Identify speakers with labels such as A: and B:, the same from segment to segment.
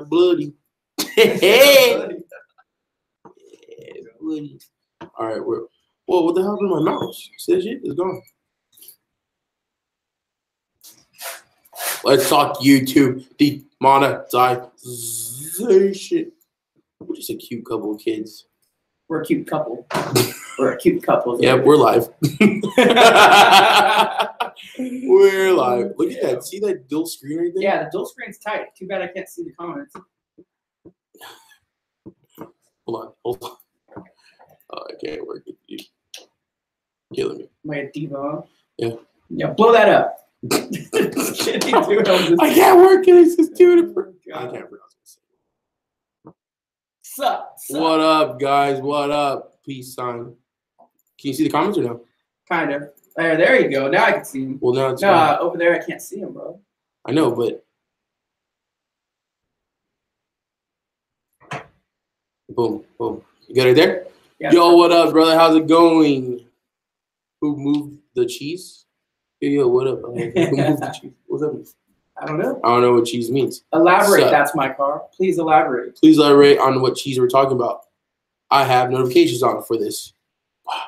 A: bloody. Yeah, bloody. All right, well, what the hell is my mouse? See that shit? It's gone. Let's talk YouTube demonetization. We're just a cute couple of kids.
B: We're a cute couple. We're a cute couple.
A: Yeah, we're live. We're live. Look at that. See that dual screen right there?
B: Yeah, the dual screen's tight. Too bad I can't see the comments.
A: Hold on. Oh, I can't work with you. Killing me.
B: Am I a diva?
A: Yeah.
B: Yeah, blow that up.
A: I can't work it. It's just doing it for. I can't pronounce it.
B: Sup?
A: What up, guys? What up? Peace sign. Can you see the comments or no?
B: Kind of. There you go. Now I can see him.
A: Well, now it's
B: over there I can't see him, bro.
A: I know, but boom. You got it there?
B: Yeah.
A: Yo, what up, brother? How's it going? Who moved the cheese? Yo, what up? Who moved the cheese? What's that mean?
B: I don't know.
A: I don't know what cheese means.
B: Elaborate. That's my car. Please elaborate.
A: Please elaborate on what cheese we're talking about. I have notifications on for this. Wow.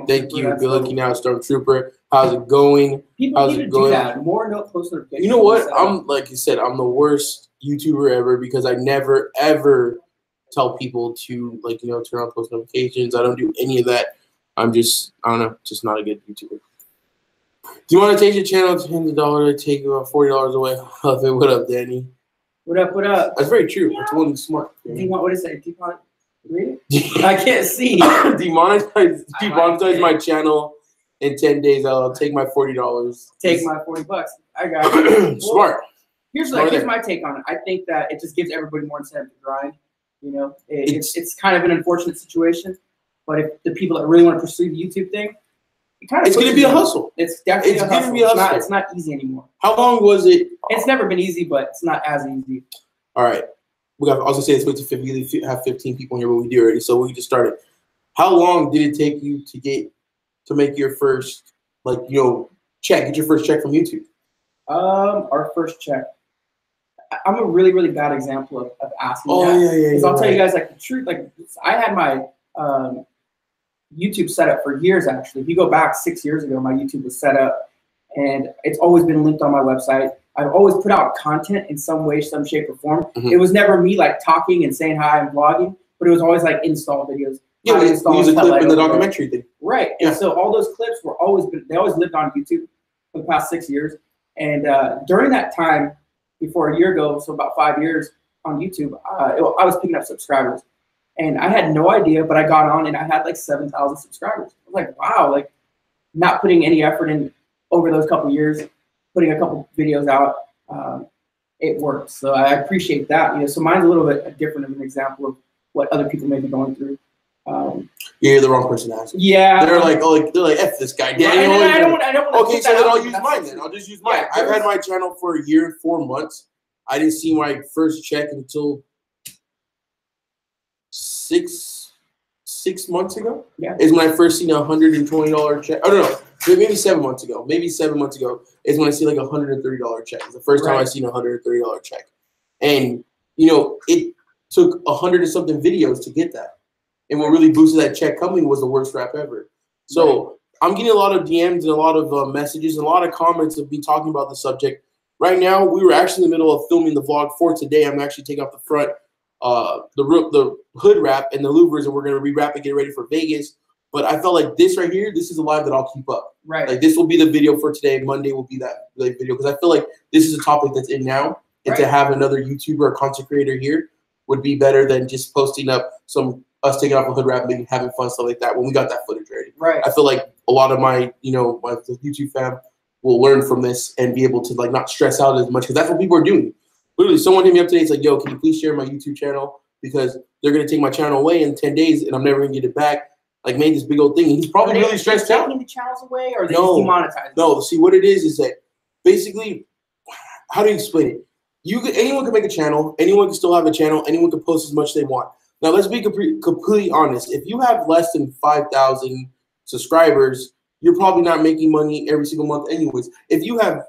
A: Thank you. Good looking out, Stormtrooper. How's it going?
B: People need to do that. More post notifications.
A: You know what? I'm like you said, I'm the worst YouTuber ever because I never ever tell people to turn on post notifications. I don't do any of that. I don't know, just not a good YouTuber. Demonetization channel, $10 take about $40 away. What up, Danny?
B: What up? What up?
A: That's very true. It's one smart.
B: What is it? I can't see.
A: Demonetize my channel in 10 days. I'll take my $40.
B: Take my $40. I got you.
A: Smart.
B: Here's my take on it. I think that it just gives everybody more incentive to grind. You know, it's kind of an unfortunate situation, but if the people that really want to pursue the YouTube thing,
A: it's going to be a hustle.
B: It's definitely a hustle. It's not easy anymore.
A: How long was it?
B: It's never been easy, but it's not as easy.
A: All right. I was going to say, let's wait to we have 15 people here, but we do already, so we just started. How long did it take you to make your first, get your first check from YouTube?
B: Our first check. I'm a really, really bad example of asking that.
A: Oh, yeah.
B: Because I'll tell you guys, the truth, I had my YouTube set up for years, actually. If you go back 6 years ago, my YouTube was set up, and it's always been linked on my website. I've always put out content in some way, some shape, or form. Mm-hmm. It was never me, talking and saying hi and vlogging, but it was always, install videos.
A: Yeah, we use a clip in the documentary thing.
B: Right. And so all those clips they always lived on YouTube for the past 6 years. And during that time, before a year ago, so about 5 years on YouTube, I was picking up subscribers. And I had no idea, but I got on and I had 7,000 subscribers. I was like, wow, not putting any effort in over those couple of years, putting a couple videos out, it worked. So I appreciate that. So mine's a little bit different of an example of what other people may be going through.
A: You're the wrong person to ask.
B: Yeah.
A: They're like, F this guy. Danny.
B: I don't
A: okay, so then I'll use mine then. I'll just use mine. I've had my channel for a year and 4 months. I didn't see my first check until six months ago. Yeah. Is when I first seen a $120 check. Oh no, maybe 7 months ago. Maybe 7 months ago is when I see a $130 check. It's the first time I seen a $130 check. And it took 100 and something videos to get that. And what really boosted that check coming was the worst rap ever. So I'm getting a lot of DMs and a lot of messages and a lot of comments of me talking about the subject. Right now, we were actually in the middle of filming the vlog for today. I'm actually taking off the front, the hood wrap and the louvers, and we're going to rewrap and get ready for Vegas. But I felt like this right here, this is a live that I'll keep up. Right. This will be the video for today. Monday will be that video because I feel like this is a topic that's in now. And to have another YouTuber or content creator here would be better than just posting up us taking off a hood wrap and having fun, stuff like that, when we got that footage ready. Right. I feel like a lot of my, my YouTube fam will learn from this and be able to not stress out as much because that's what people are doing. Literally, someone hit me up today. It's like, yo, can you please share my YouTube channel because they're going to take my channel away in 10 days and I'm never going to get it back. Made this big old thing. And he's probably really stressed out.
B: Taking the channels away or are they just demonetizing?
A: No, see, what it is that basically, how do you explain it? Anyone can make a channel. Anyone can still have a channel. Anyone can post as much as they want. Now, let's be completely honest. If you have less than 5,000 subscribers, you're probably not making money every single month anyways. If you have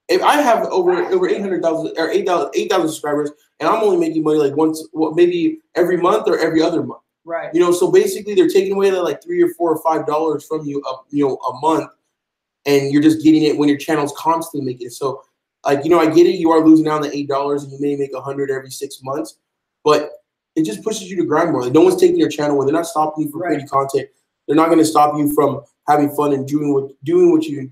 A: if I have over 800,000 or 8,000 subscribers, and I'm only making money like once, maybe every month or every other month.
B: Right.
A: You know, so basically they're taking away that like $3 or $4 or $5 from you, a month, and you're just getting it when your channel's constantly making it. So, like, you know, I get it. You are losing out on the $8, and you may make 100 every 6 months, but it just pushes you to grind more. Like, no one's taking your channel away. They're not stopping you from creating content. They're not going to stop you from having fun and doing what you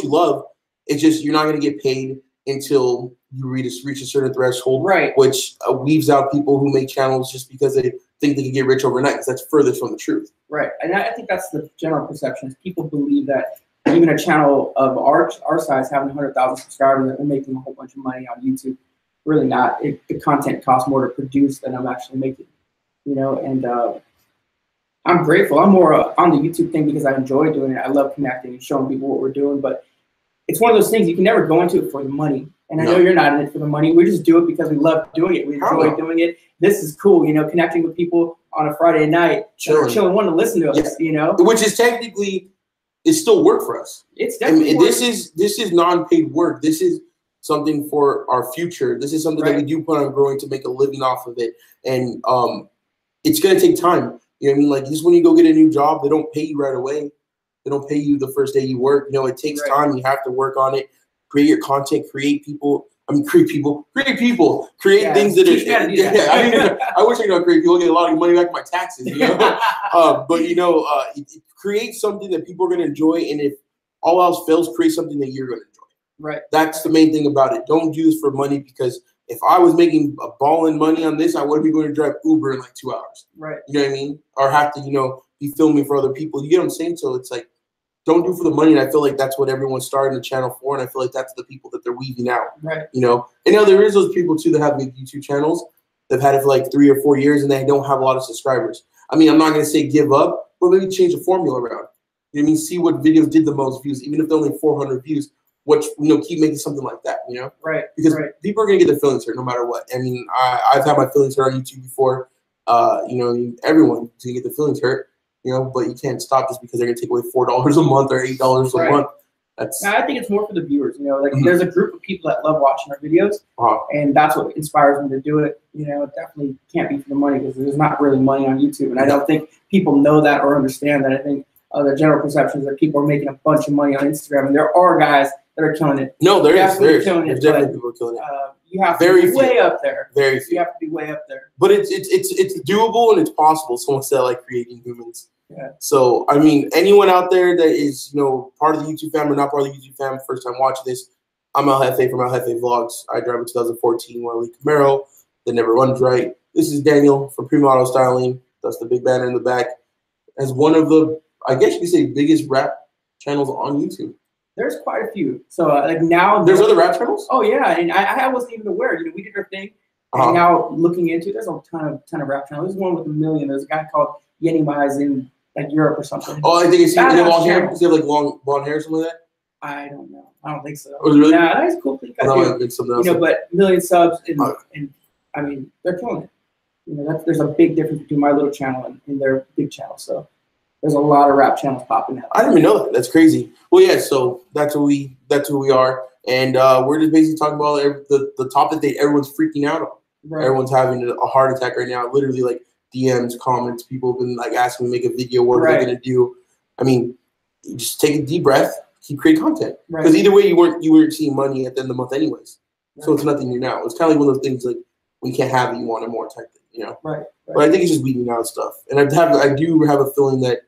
A: love. It's just you're not going to get paid until you reach a certain threshold,
B: right? Which
A: weaves out people who make channels just because they think they can get rich overnight. Because that's furthest from the truth,
B: right? And I think that's the general perception. Is people believe that even a channel of our size, having 100,000 subscribers, that we're making a whole bunch of money on YouTube. Really not. The content costs more to produce than I'm actually making, you know. And I'm grateful. I'm more on the YouTube thing because I enjoy doing it. I love connecting and showing people what we're doing. But it's one of those things you can never go into it for the money. And I know you're not in it for the money. We just do it because we love doing it. We enjoy doing it. This is cool, you know, connecting with people on a Friday night, chilling, wanting to listen to us, you know.
A: Which is technically, it's still work for us.
B: It's definitely work.
A: This is non-paid work. This is something for our future. This is something that we do plan on growing to make a living off of it. And it's going to take time. You know what I mean? Like, just when you go get a new job, they don't pay you right away. They don't pay you the first day you work. You know, it takes time. You have to work on it, create your content, create things that I wish I could create people, get a lot of money back in my taxes, you know? But, you know, create something that people are going to enjoy. And if all else fails, create something that you're going to enjoy.
B: Right.
A: That's the main thing about it. Don't do this for money, because if I was making a ball in money on this, I wouldn't be going to drive Uber in like 2 hours.
B: Right.
A: You know what I mean? Or have to, you know, be filming for other people. You get what I'm saying? So it's like, don't do it for the money. And I feel like that's what everyone's starting the channel for. And I feel like that's the people that they're weeding out.
B: Right.
A: You know? And now there is those people too that have big YouTube channels. They've had it for like 3 or 4 years and they don't have a lot of subscribers. I mean, I'm not going to say give up, but maybe change the formula around. You know what I mean? See what videos did the most views, even if they're only 400 views. Keep making something like that, you know?
B: Right.
A: Because people are going to get their feelings hurt no matter what. I mean, I've had my feelings hurt on YouTube before. You know, everyone's going to get their feelings hurt, you know, but you can't stop just because they're going to take away $4 a month or $8 a month.
B: I think it's more for the viewers, you know, like there's a group of people that love watching our videos, and that's what inspires me to do it. You know, it definitely can't be for the money because there's not really money on YouTube. And I don't think people know that or understand that. I think the general perception is that people are making a bunch of money on Instagram, and there are guys that are killing it.
A: No, there's definitely people killing it.
B: You have to be way up there.
A: Very few.
B: You have to be way up there.
A: But it's doable and it's possible. Someone said like creating humans.
B: Yeah.
A: So I mean, anyone out there that is, you know, part of the YouTube fam or not part of the YouTube fam, first time watching this, I'm El Jefe from El Jefe Vlogs. I drive a 2014 Wally Camaro that never runs right. This is Daniel from Primo Auto Styling. That's the big banner in the back. As one of the, I guess you could say, biggest rap channels on YouTube.
B: There's quite a few. So like now,
A: there's other rap channels.
B: Oh yeah, and I wasn't even aware. You know, we did our thing, and now looking into, there's a ton of rap channels. There's one with 1 million. There's a guy called Yenny Mize in like Europe or something.
A: Oh, I think it's long hair. Does he have like long blonde hair or something like that?
B: I don't know. I don't think so.
A: Oh, really?
B: Nah, that's cool.
A: It's something else.
B: You know, but 1 million subs, and I mean, they're killing it. You know, there's a big difference between my little channel and their big channel. So there's a lot of rap channels popping out.
A: I didn't even know that. That's crazy. Well, yeah. So that's who we are, and we're just basically talking about the topic that everyone's freaking out on. Right. Everyone's having a heart attack right now. Literally, like DMs, comments, people have been like asking me to make a video. What are they gonna do? I mean, just take a deep breath, keep creating content. Because either way, you weren't seeing money at the end of the month anyways. So it's nothing new now. It's kind of like one of those things like when you can't have it, you want it more type thing, you know.
B: Right.
A: But I think it's just weeding out stuff, and I do have a feeling that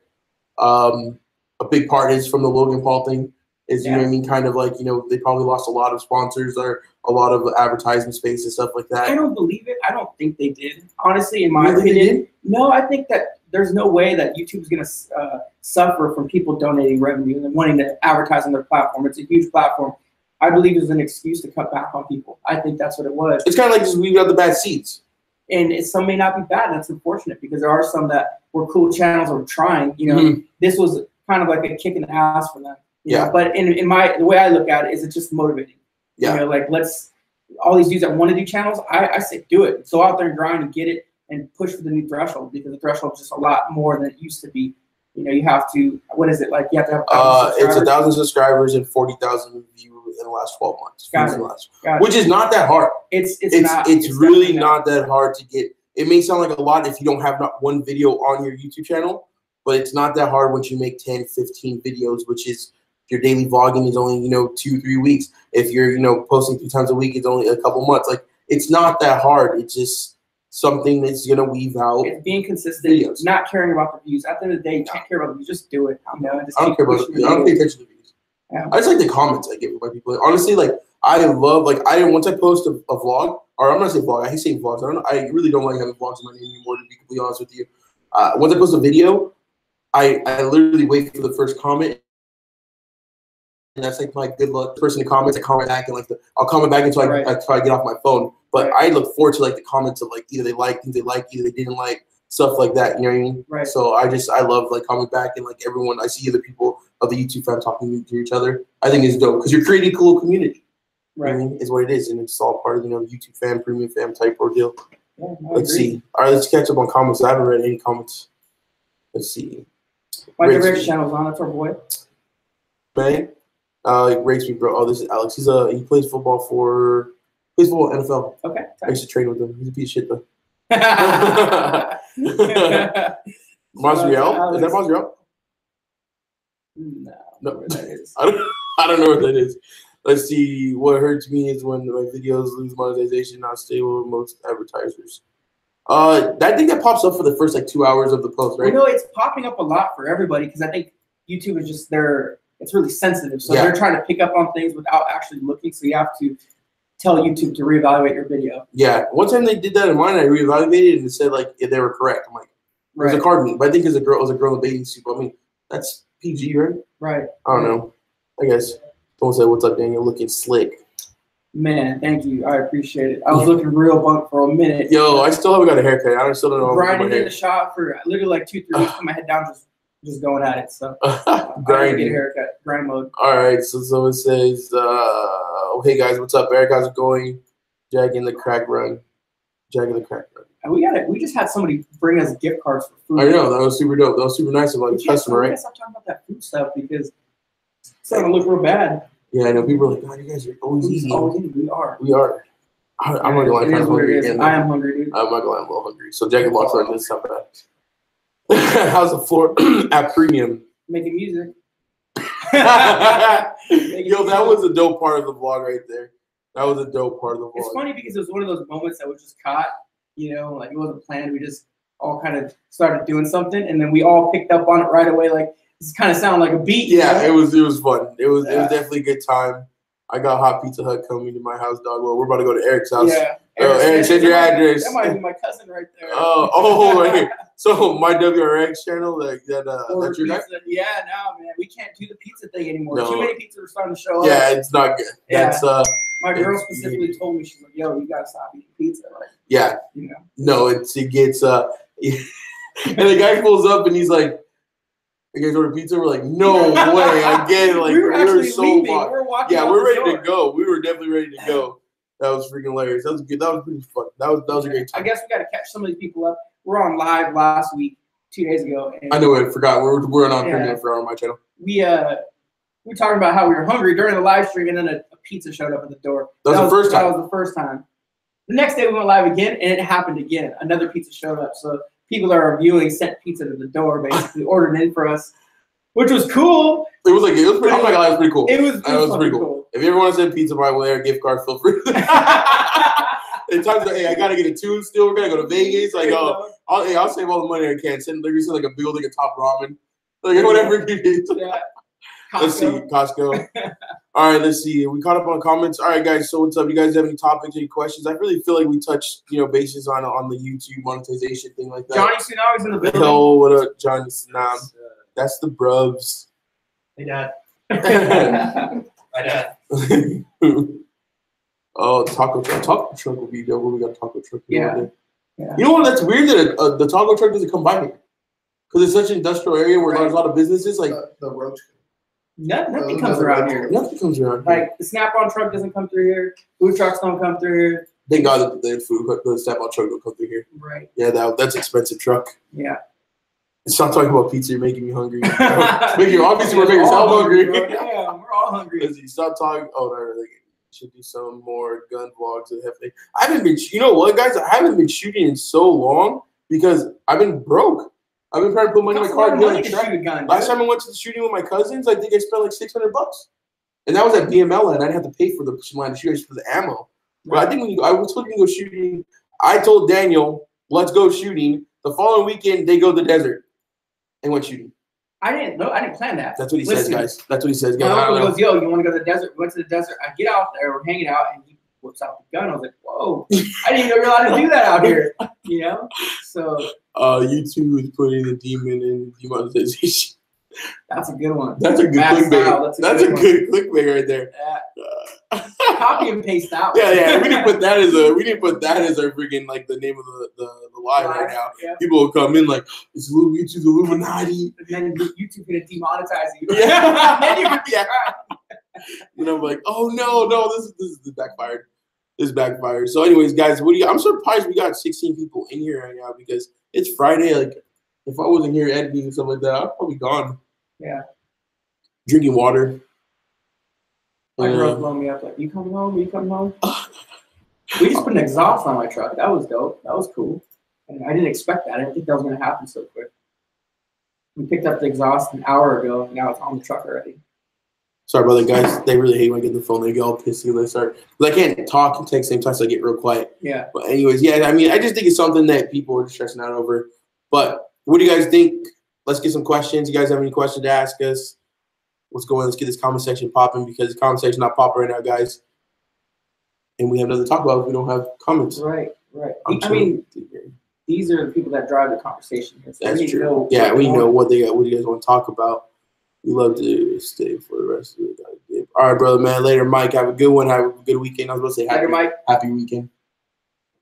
A: a big part is from the Logan Paul thing. Is you know what I mean, kind of like, you know, they probably lost a lot of sponsors or a lot of advertising space and stuff like that.
B: I don't believe it. I don't think they did. Honestly, in my opinion, no. I think that there's no way that YouTube is going to suffer from people donating revenue and wanting to advertise on their platform. It's a huge platform. I believe it's an excuse to cut back on people. I think that's what it was.
A: It's kind of like just weeding out the bad seeds.
B: And some may not be bad. That's unfortunate because there are some that were cool channels or trying. You know, this was kind of like a kick in the ass for them. You know? But in the way I look at it is it's just motivating. Yeah. You know, like all these dudes that want to do channels, I say do it. Go out there and grind and get it and push for the new threshold because the threshold is just a lot more than it used to be. you know, you have to, what is it like? You have to have 1,000
A: it's
B: subscribers?
A: 1,000 subscribers and 40,000 views in the last 12 months.
B: Got it.
A: Which is not that hard.
B: It's
A: really not that hard to get. It may sound like a lot if you don't have not one video on your YouTube channel, but it's not that hard once you make 10, 15 videos, which is your daily vlogging is only, you know, 2-3 weeks. If you're, you know, posting 3 times a week, it's only a couple months. Like, it's not that hard. It's just something that's gonna weave out.
B: It's being consistent, videos. Not caring about the views. At the end of the day, you can't care about the views. Just do it. You know, just
A: I don't care about the, I don't pay attention to the views. Yeah. I just like the comments I get by people. Honestly, like I love once I post a vlog, or I'm not saying vlog. I hate saying vlogs. I really don't like having vlogs in my name anymore. To be completely honest with you, once I post a video, I literally wait for the first comment. And that's like my good luck person to comment. I comment back and I'll comment back until I try to get off my phone. But I look forward to like the comments of like either they like, things they like, either they didn't like, stuff like that. You know what I mean?
B: Right.
A: So I love like comment back and like everyone. I see other people of the YouTube fam talking to each other. I think it's dope because you're creating a cool community. Right. You know what I mean? Is what it is, and it's all part of, you know, the YouTube fam, premium fam type ordeal. Yeah, let's see. All right, let's catch up on comments. I haven't read any comments. Let's see.
B: My direct channel's on. That's our boy.
A: Right. Rates me, bro. Oh, this is Alex. He plays football NFL. Okay. I used to train with him. He's a piece of shit though. Masriel? Is that Masriel? No. That is. I don't know what that is. Let's see. What hurts me is when my videos lose monetization, not stable with most advertisers. I think that pops up for the first like 2 hours of the post, right?
B: Well, no, it's popping up a lot for everybody because I think YouTube is just it's really sensitive. So they're trying to pick up on things without actually looking. So you have to tell YouTube to reevaluate your video. Yeah. One time they did that in mine, I reevaluated and it said like if they were correct. I'm like, it was a card meet, but I think it was a girl in a bathing suit. I mean, that's PG, right? Right. I don't know. I guess. Someone said, "What's up, Daniel? Looking slick." Man, thank you. I appreciate it. I was looking real bunk for a minute. Yo, I still haven't got a haircut. I still don't know. Grinding in the shop for literally like 2-3 weeks. Put my head down, just going at it. So grinding. Get a haircut. Grind mode. All right. So someone says, "Hey guys, what's up? Eric, how's it going? Jack in the crack run. Jack in the crack run." And we just had somebody bring us gift cards for food. I know, that was super dope. That was super nice of like a customer, right? Stop talking about that food stuff because it's starting to look real bad. Yeah, I know. People are like, "God, you guys are always eating." We are. We are. I'm not gonna lie, I'm kind of hungry again. I am hungry, dude. I'm not gonna lie, I'm a little hungry. So Jack and Box on this stuff. How's the floor at premium? Making music. Yo, that was a dope part of the vlog right there. That was a dope part of the vlog. It's funny because it was one of those moments that was just caught. You know, like it wasn't planned. We just all kind of started doing something, and then we all picked up on it right away. Like this kind of sounded like a beat. Yeah, you know? It was fun. It was definitely a good time. I got Hot Pizza Hut coming to my house, dog. Well, we're about to go to Eric's house. Yeah. Eric, send your address. That might be my cousin right there. Right here. So my WRX channel, that's your guy? Yeah, no, man, we can't do the pizza thing anymore. No. Too many pizzas are starting to show up. Yeah, it's not good. Yeah. That's my girl specifically told me, she's like, "Yo, you gotta stop eating pizza." Like, yeah, you know. No, it gets and the guy pulls up and he's like, "You guys order pizza?" We're like, "No way!" I get it. Like we were so leaving. We're ready to go. We were definitely ready to go. That was freaking hilarious. That was good. That was pretty fun. That was a great time. I guess we got to catch some of these people up. We're on live last week, 2 days ago. And I know. I forgot. We're on premium for on my channel. We talking about how we were hungry during the live stream, and then a pizza showed up at the door. That was the first time. That was the first time. The next day we went live again, and it happened again. Another pizza showed up. So people that are viewing sent pizza to the door, basically ordered in for us, which was cool. It was pretty. I'm not gonna lie, it was pretty cool. It was pretty cool. If you ever want to send pizza my way or gift card, feel free. In times like, hey, I gotta get a tune still. We're gonna go to Vegas. Like, I'll save all the money I can. Send like a bill, like a top ramen, like whatever you need. Yeah. Let's see, Costco. All right, let's see. We caught up on comments. All right, guys. So what's up? You guys have any topics, any questions? I really feel like we touched, bases on the YouTube monetization thing like that. Johnny Tsunami's in the building. Yo, what up, Johnny Tsunami? That's the brubs. Hey, Dad. My dad. Oh, taco truck will be dope. We got a taco truck. Yeah. You know what? That's weird that the taco truck doesn't come by here because it's such an industrial area where there's a lot of businesses. Like the roach. Nothing comes around here. Nothing comes around here. Like the Snap-on truck doesn't come through here. Food trucks don't come through here. Thank God that the Snap-on truck don't come through here. Right. Yeah, that's expensive truck. Yeah.
A: Stop talking about pizza. You're making me hungry. Obviously, we're making yourself hungry.
B: Yeah, we're all hungry.
A: Stop talking. Oh, no, like, should do some more gun vlogs at Hefe. I haven't been. You know what, guys? I haven't been shooting in so long because I've been broke. I've been trying to put money in my car. Last time I went to the shooting with my cousins, I think I spent like $600, and that was at BML, and I didn't have to pay for the line of shooters for the ammo. But I think I was looking to go shooting. I told Daniel, "Let's go shooting." The following weekend, they go to the desert and went shooting.
B: I didn't plan that.
A: That's what he says, guys. That's what he says, guys.
B: My uncle goes, "Yo, you want to go to the desert?" We went to the desert. I get out there, we're hanging out, and he whips out the gun. I was like, "Whoa! I didn't even know you're allowed to do that out here." You know? So. YouTube is putting the demon in demonetization. That's a good one.
A: That's a good clickbait. That's a good clickbait right there.
B: Copy and paste that one.
A: Yeah. We didn't put that as our freaking like the name of the live right now. Yeah. People will come in like it's YouTube's Illuminati.
B: And then YouTube gonna demonetize you.
A: Yeah. And I'm like, oh no, this is backfired. This backfired. So, anyways, guys, I'm surprised we got 16 people in here right now because it's Friday. Like, if I wasn't here editing and stuff like that, I'd probably gone.
B: Yeah.
A: Drinking water.
B: My girl's blowing me up like, "You coming home? You coming home?" We just put an exhaust on my truck. That was dope. That was cool. And I didn't expect that. I didn't think that was going to happen so quick. We picked up the exhaust an hour ago, and now it's on the truck already.
A: Sorry about that, guys. They really hate when I get the phone. They get all pissy when they start. Because I can't talk and text at the same time, so I get real quiet.
B: Yeah.
A: But anyways, yeah, I mean, I just think it's something that people are stressing out over. But what do you guys think? Let's get some questions. You guys have any questions to ask us? Let's go in. Let's get this comment section popping because the comment section's not popping right now, guys. And we have nothing to talk about if we don't have comments.
B: Right. I mean, these are the people that drive the conversation here. So
A: that's true. Yeah, we know what they got. What do you guys want to talk about? We love to stay for the rest of the day. All right, brother, man. Later, Mike. Have a good one. Have a good weekend. I was about to say happy weekend.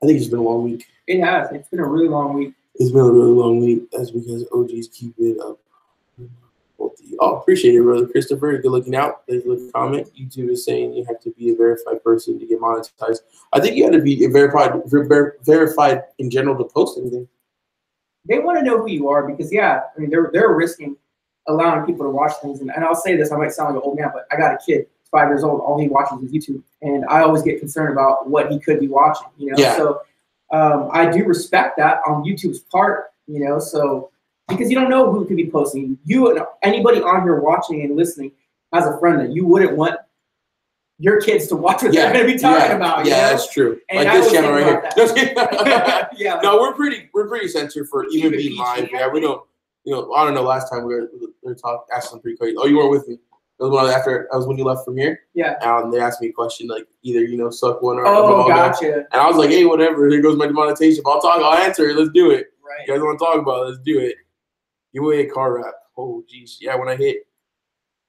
A: I think it's been a long week.
B: It has. It's been a really long week.
A: It's been a really long week. That's because OGs keep it up. Oh, appreciate it, brother. Christopher, good looking out. There's a comment. YouTube is saying you have to be a verified person to get monetized. I think you have to be verified in general to post anything.
B: They want to know who you are because, I mean, they're risking allowing people to watch things. And I'll say this, I might sound like an old man, but I got a kid, 5 years old. All he watches is YouTube. And I always get concerned about what he could be watching, you know?
A: Yeah.
B: So I do respect that on YouTube's part, you know? So because you don't know who could be posting. You and anybody on here watching and listening has a friend that you wouldn't want your kids to watch what they're going to be talking about.
A: Yeah, that's true.
B: And
A: like this channel right here.
B: Yeah.
A: No, we're pretty censored for even being live. Yeah, we don't. You know, I don't know. Last time we were talking, asking something pretty crazy. Oh, you weren't with me. That was when you left from here.
B: Yeah.
A: They asked me a question like either suck one or.
B: Oh, gotcha.
A: And I was like, hey, whatever. Here goes my demonetization. I'll answer it. Let's do it.
B: Right.
A: You guys want to talk about it? Let's do it. Give away a car wrap. Oh, geez. Yeah, when I hit.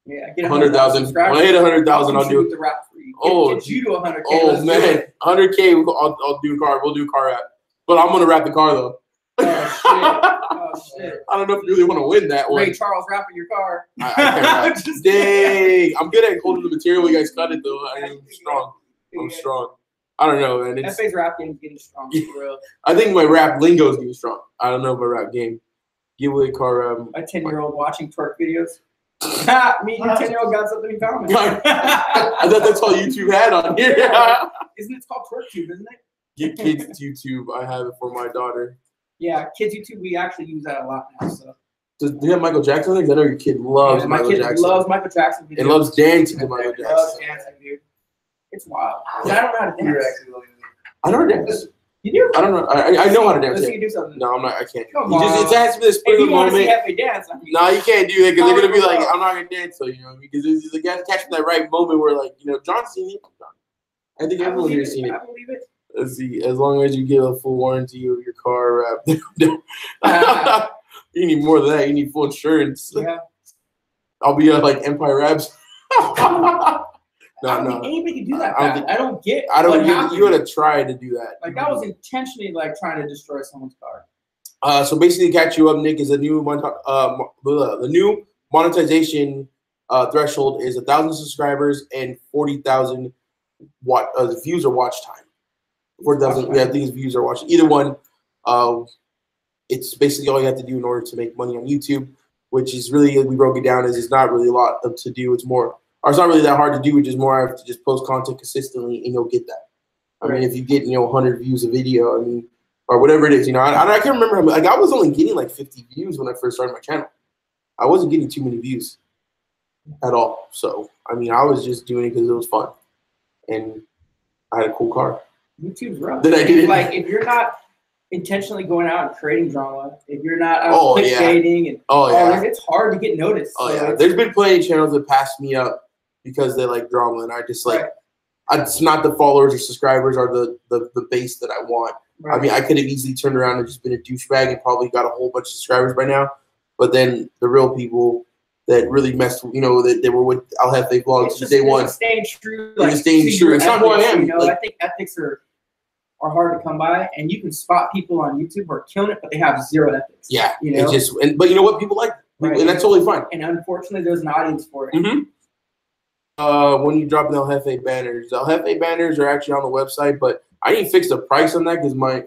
B: Yeah, get
A: 100,000. When I hit 100,000, I'll do
B: the wrap for you.
A: Get
B: you to 100K.
A: Oh man, 100K. I'll do car. We'll do car wrap. But I'm gonna wrap the car though.
B: Oh shit!
A: I don't know if you really want to win that one.
B: Ray Charles wrapping your car.
A: I can't rap. Dang, I'm good at holding the material. You guys cut it though. I'm strong. I'm strong. I don't know, man.
B: FA's rap game is getting strong, for real.
A: I think my rap lingo is getting strong. I don't know about rap game. Giveaway car wrap.
B: A 10-year-old watching twerk videos. Me and your 10-year-old got something in common.
A: I thought that's all YouTube had on here.
B: Isn't it called TwerkTube, isn't it?
A: Get kids YouTube. I have it for my daughter.
B: Yeah, kids YouTube, we actually use that a lot now. So.
A: Do you have Michael Jackson things? I know your kid loves Michael Jackson.
B: My kid loves Michael Jackson.
A: And loves dancing to Michael Jackson.
B: Loves dancing, dude. It's wild. I don't know how to dance.
A: I don't know how to dance.
B: You do?
A: I don't know. I know how to dance.
B: Let's see you do something.
A: No, I'm not. I can't.
B: Come on.
A: It has to be the spur of the moment.
B: If you want to see dance, I mean,
A: no, you can't do that because they're gonna be like, I'm not gonna dance. So you know, because it's like you have to catch that right moment where like John's seen it. I think everyone here's seen it.
B: I believe it.
A: Let's see. As long as you get a full warranty of your car wrap, you need more than that. You need full insurance.
B: Yeah.
A: I'll be like Empire Wraps.
B: I don't think anybody can do that. I don't get.
A: You gotta try to do that.
B: Like that was intentionally like trying to destroy someone's car.
A: So basically, catch you up, Nick, is a new the new monetization threshold is 1,000 subscribers and 40,000 views or watch time. 40,000, yeah, I think it's views or watch. Either one. it's basically all you have to do in order to make money on YouTube, which is really, we broke it down as it's not really a lot to do. It's more, or it's not really that hard to do. It's just more I have to just post content consistently and you'll get that. I mean, if you get, 100 views a video, I mean, or whatever it is, I can't remember. Like, I was only getting like 50 views when I first started my channel. I wasn't getting too many views at all. So, I mean, I was just doing it because it was fun. And I had a cool car.
B: YouTube's rough.
A: Then I did it.
B: Like, if you're not intentionally going out and creating drama, if you're not out clickbaiting and it's hard to get noticed.
A: Oh, so there's been plenty of channels that pass me up because they like drama, and I just like, it's not the followers or subscribers or the base that I want. Right. I mean, I could have easily turned around and just been a douchebag and probably got a whole bunch of subscribers by now. But then the real people that really messed, that they were with El Jefe Vlogs since day one.
B: Staying true.
A: They're just staying true. It's not who I am.
B: I think ethics are hard to come by, and you can spot people on YouTube who are killing it, but they have zero ethics.
A: Yeah, it's just, but you know what, people like, and that's totally fine.
B: And unfortunately, there's an audience for it.
A: Mm-hmm. When you drop in El Jefe banners are actually on the website, but I didn't fix the price on that because my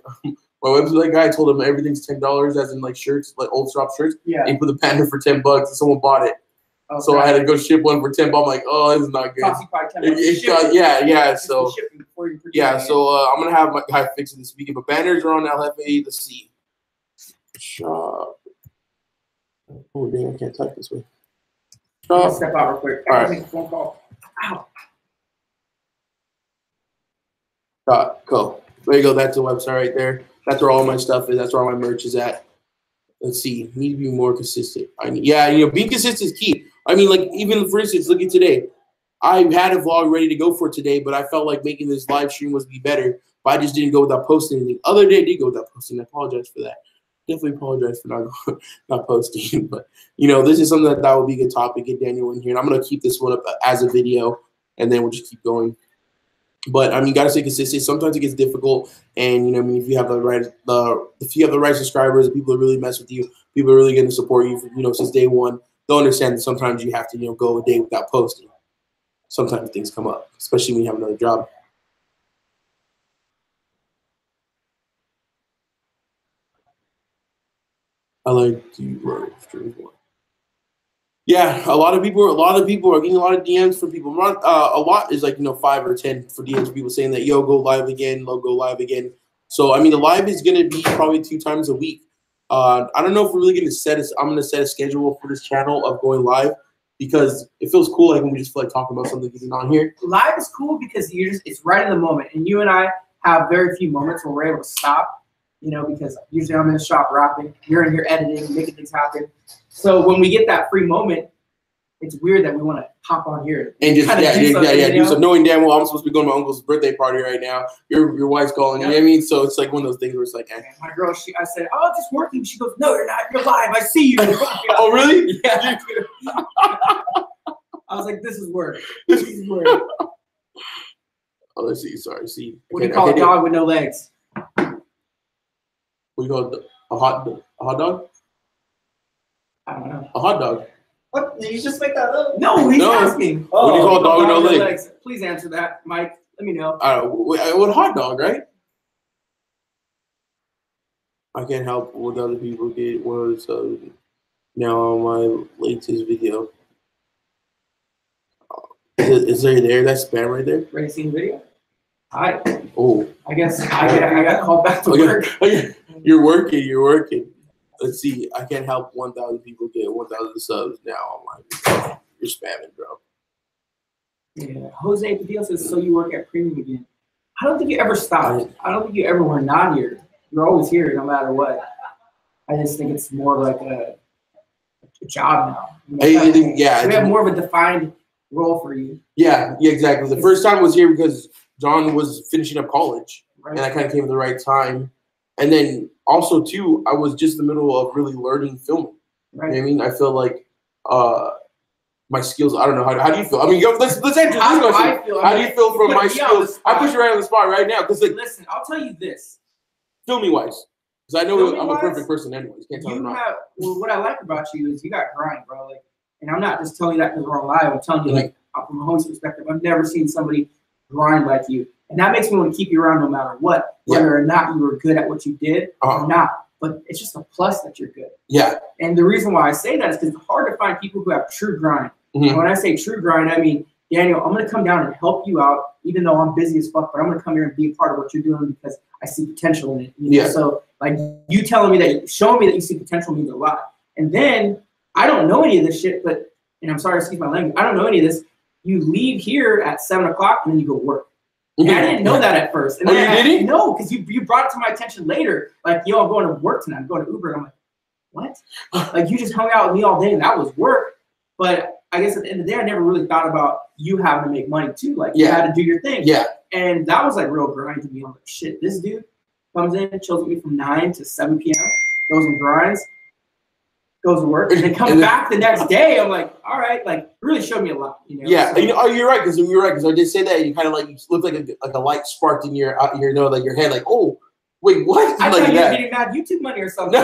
A: website guy told him everything's $10, as in like shirts, like old shop shirts. Yeah. And he put the banner for $10, and someone bought it. Okay. So I had to go ship one for $10. I'm like, oh, this is not good.
B: Cost you probably $10.
A: Yeah. So I'm gonna have my guy fix it this weekend. But banners are on El Jefe. Let's see. Shop. Oh dang, I can't type this way.
B: Shop. Step out real quick.
A: All right.
B: Make a phone call. Ow.
A: .co. There you go. That's the website right there. That's where all my stuff is. That's where all my merch is at. Let's see. Need to be more consistent. Being consistent is key. I mean, like, even for instance, look at today. I had a vlog ready to go for today, but I felt like making this live stream was be better. But I just didn't go without posting anything. Other day I did go without posting. I apologize for that. Definitely apologize for not posting. But this is something that would be a good topic. Get Daniel in here, and I'm gonna keep this one up as a video, and then we'll just keep going. But I mean, you gotta stay consistent. Sometimes it gets difficult, and if you have the right subscribers, people that really mess with you, people are really gonna support you. Since day one, they'll understand that sometimes you have to go a day without posting. Sometimes things come up, especially when you have another job. I like to write streams more. Yeah, a lot of people are getting a lot of DMs from people. A lot is like 5 or 10 for DMs. People saying that go live again, go live again. So I mean, the live is gonna be probably 2 times a week. I don't know if we're really gonna I'm gonna set a schedule for this channel of going live because it feels cool. Like when we just feel like talking about something getting on here.
B: Live is cool because it's right in the moment, and you and I have very few moments where we're able to stop. Because usually I'm in the shop rapping, you're in here editing, making things happen. So when we get that free moment, it's weird that we want to hop on here
A: and just do something, knowing damn well I'm supposed to be going to my uncle's birthday party right now. Your wife's calling, you know what I mean? So it's like one of those things where it's like,
B: my girl, I said, oh, just working. She goes, no, you're not. You're live. I see you.
A: Oh, really?
B: Yeah. I was like, this is work. This is work.
A: Oh, let's see. Sorry. See.
B: What do you call a dog with no legs?
A: What do you call it? A hot dog?
B: I don't know.
A: A hot dog.
B: What? Did you just make that up? No, he's asking.
A: What do you call a dog with no legs?
B: Please answer that, Mike. Let me know.
A: What hot dog, right? I can't help what other people get. Now on my latest video. Is there that spam right there?
B: Ready to see the video? Hi.
A: Oh.
B: I guess I got called back to work.
A: You're working. Let's see. I can't help 1,000 people get 1,000 subs now. I'm like, you're spamming, bro.
B: Yeah. Jose Padilla says, so you work at Premium again. I don't think you ever stopped. I don't think you ever were not here. You're always here no matter what. I just think it's more like a job now. We have more of a defined role for you.
A: Yeah, exactly. The first time I was here because John was finishing up college, and I kind of came at the right time. And then also too, I was just in the middle of really learning filming. Right. You know what I mean? I feel like my skills. I don't know how do you feel? I mean, let's answer this question. How do you feel from my skills? I put you right on the spot right now because
B: listen, I'll tell you this.
A: Filming wise, because I know I'm a perfect person anyways. Can't tell me
B: what I like about you is you got grind, bro. Like, and I'm not just telling you that because we're on live. I'm telling you, like, from a host perspective, I've never seen somebody grind like you. And that makes me want to keep you around no matter what, whether or not you were good at what you did or not. but it's just a plus that you're good.
A: Yeah.
B: And the reason why I say that is because it's hard to find people who have true grind. And when I say true grind, I mean, Daniel, I'm going to come down and help you out, even though I'm busy as fuck, but I'm going to come here and be a part of what you're doing because I see potential in it. You know? So, like, you telling me that, showing me that you see potential means a lot. And then, I don't know any of this shit, but, and I'm sorry, excuse my language, I don't know any of this. You leave here at 7 o'clock and then you go work. And I didn't know that at first. And
A: you didn't?
B: No, because you brought it to my attention later. Like, yo, I'm going to work tonight. I'm going to Uber. And I'm like, what? Like, you just hung out with me all day and that was work. But I guess at the end of the day, I never really thought about you having to make money too. Like, you had to do your thing. Yeah. And that was like real grind to me. I'm like, shit, this dude comes in, chills with me from 9 to 7 p.m., goes and grinds, goes to work, and then comes back the next day. I'm like, all right, like, really showed me a lot. You know?
A: Yeah.
B: So,
A: you're right, because I did say that. You kind of like, you looked like a light sparked in your like your head, like, oh, wait, what?
B: I
A: like
B: thought you were getting mad YouTube money or something.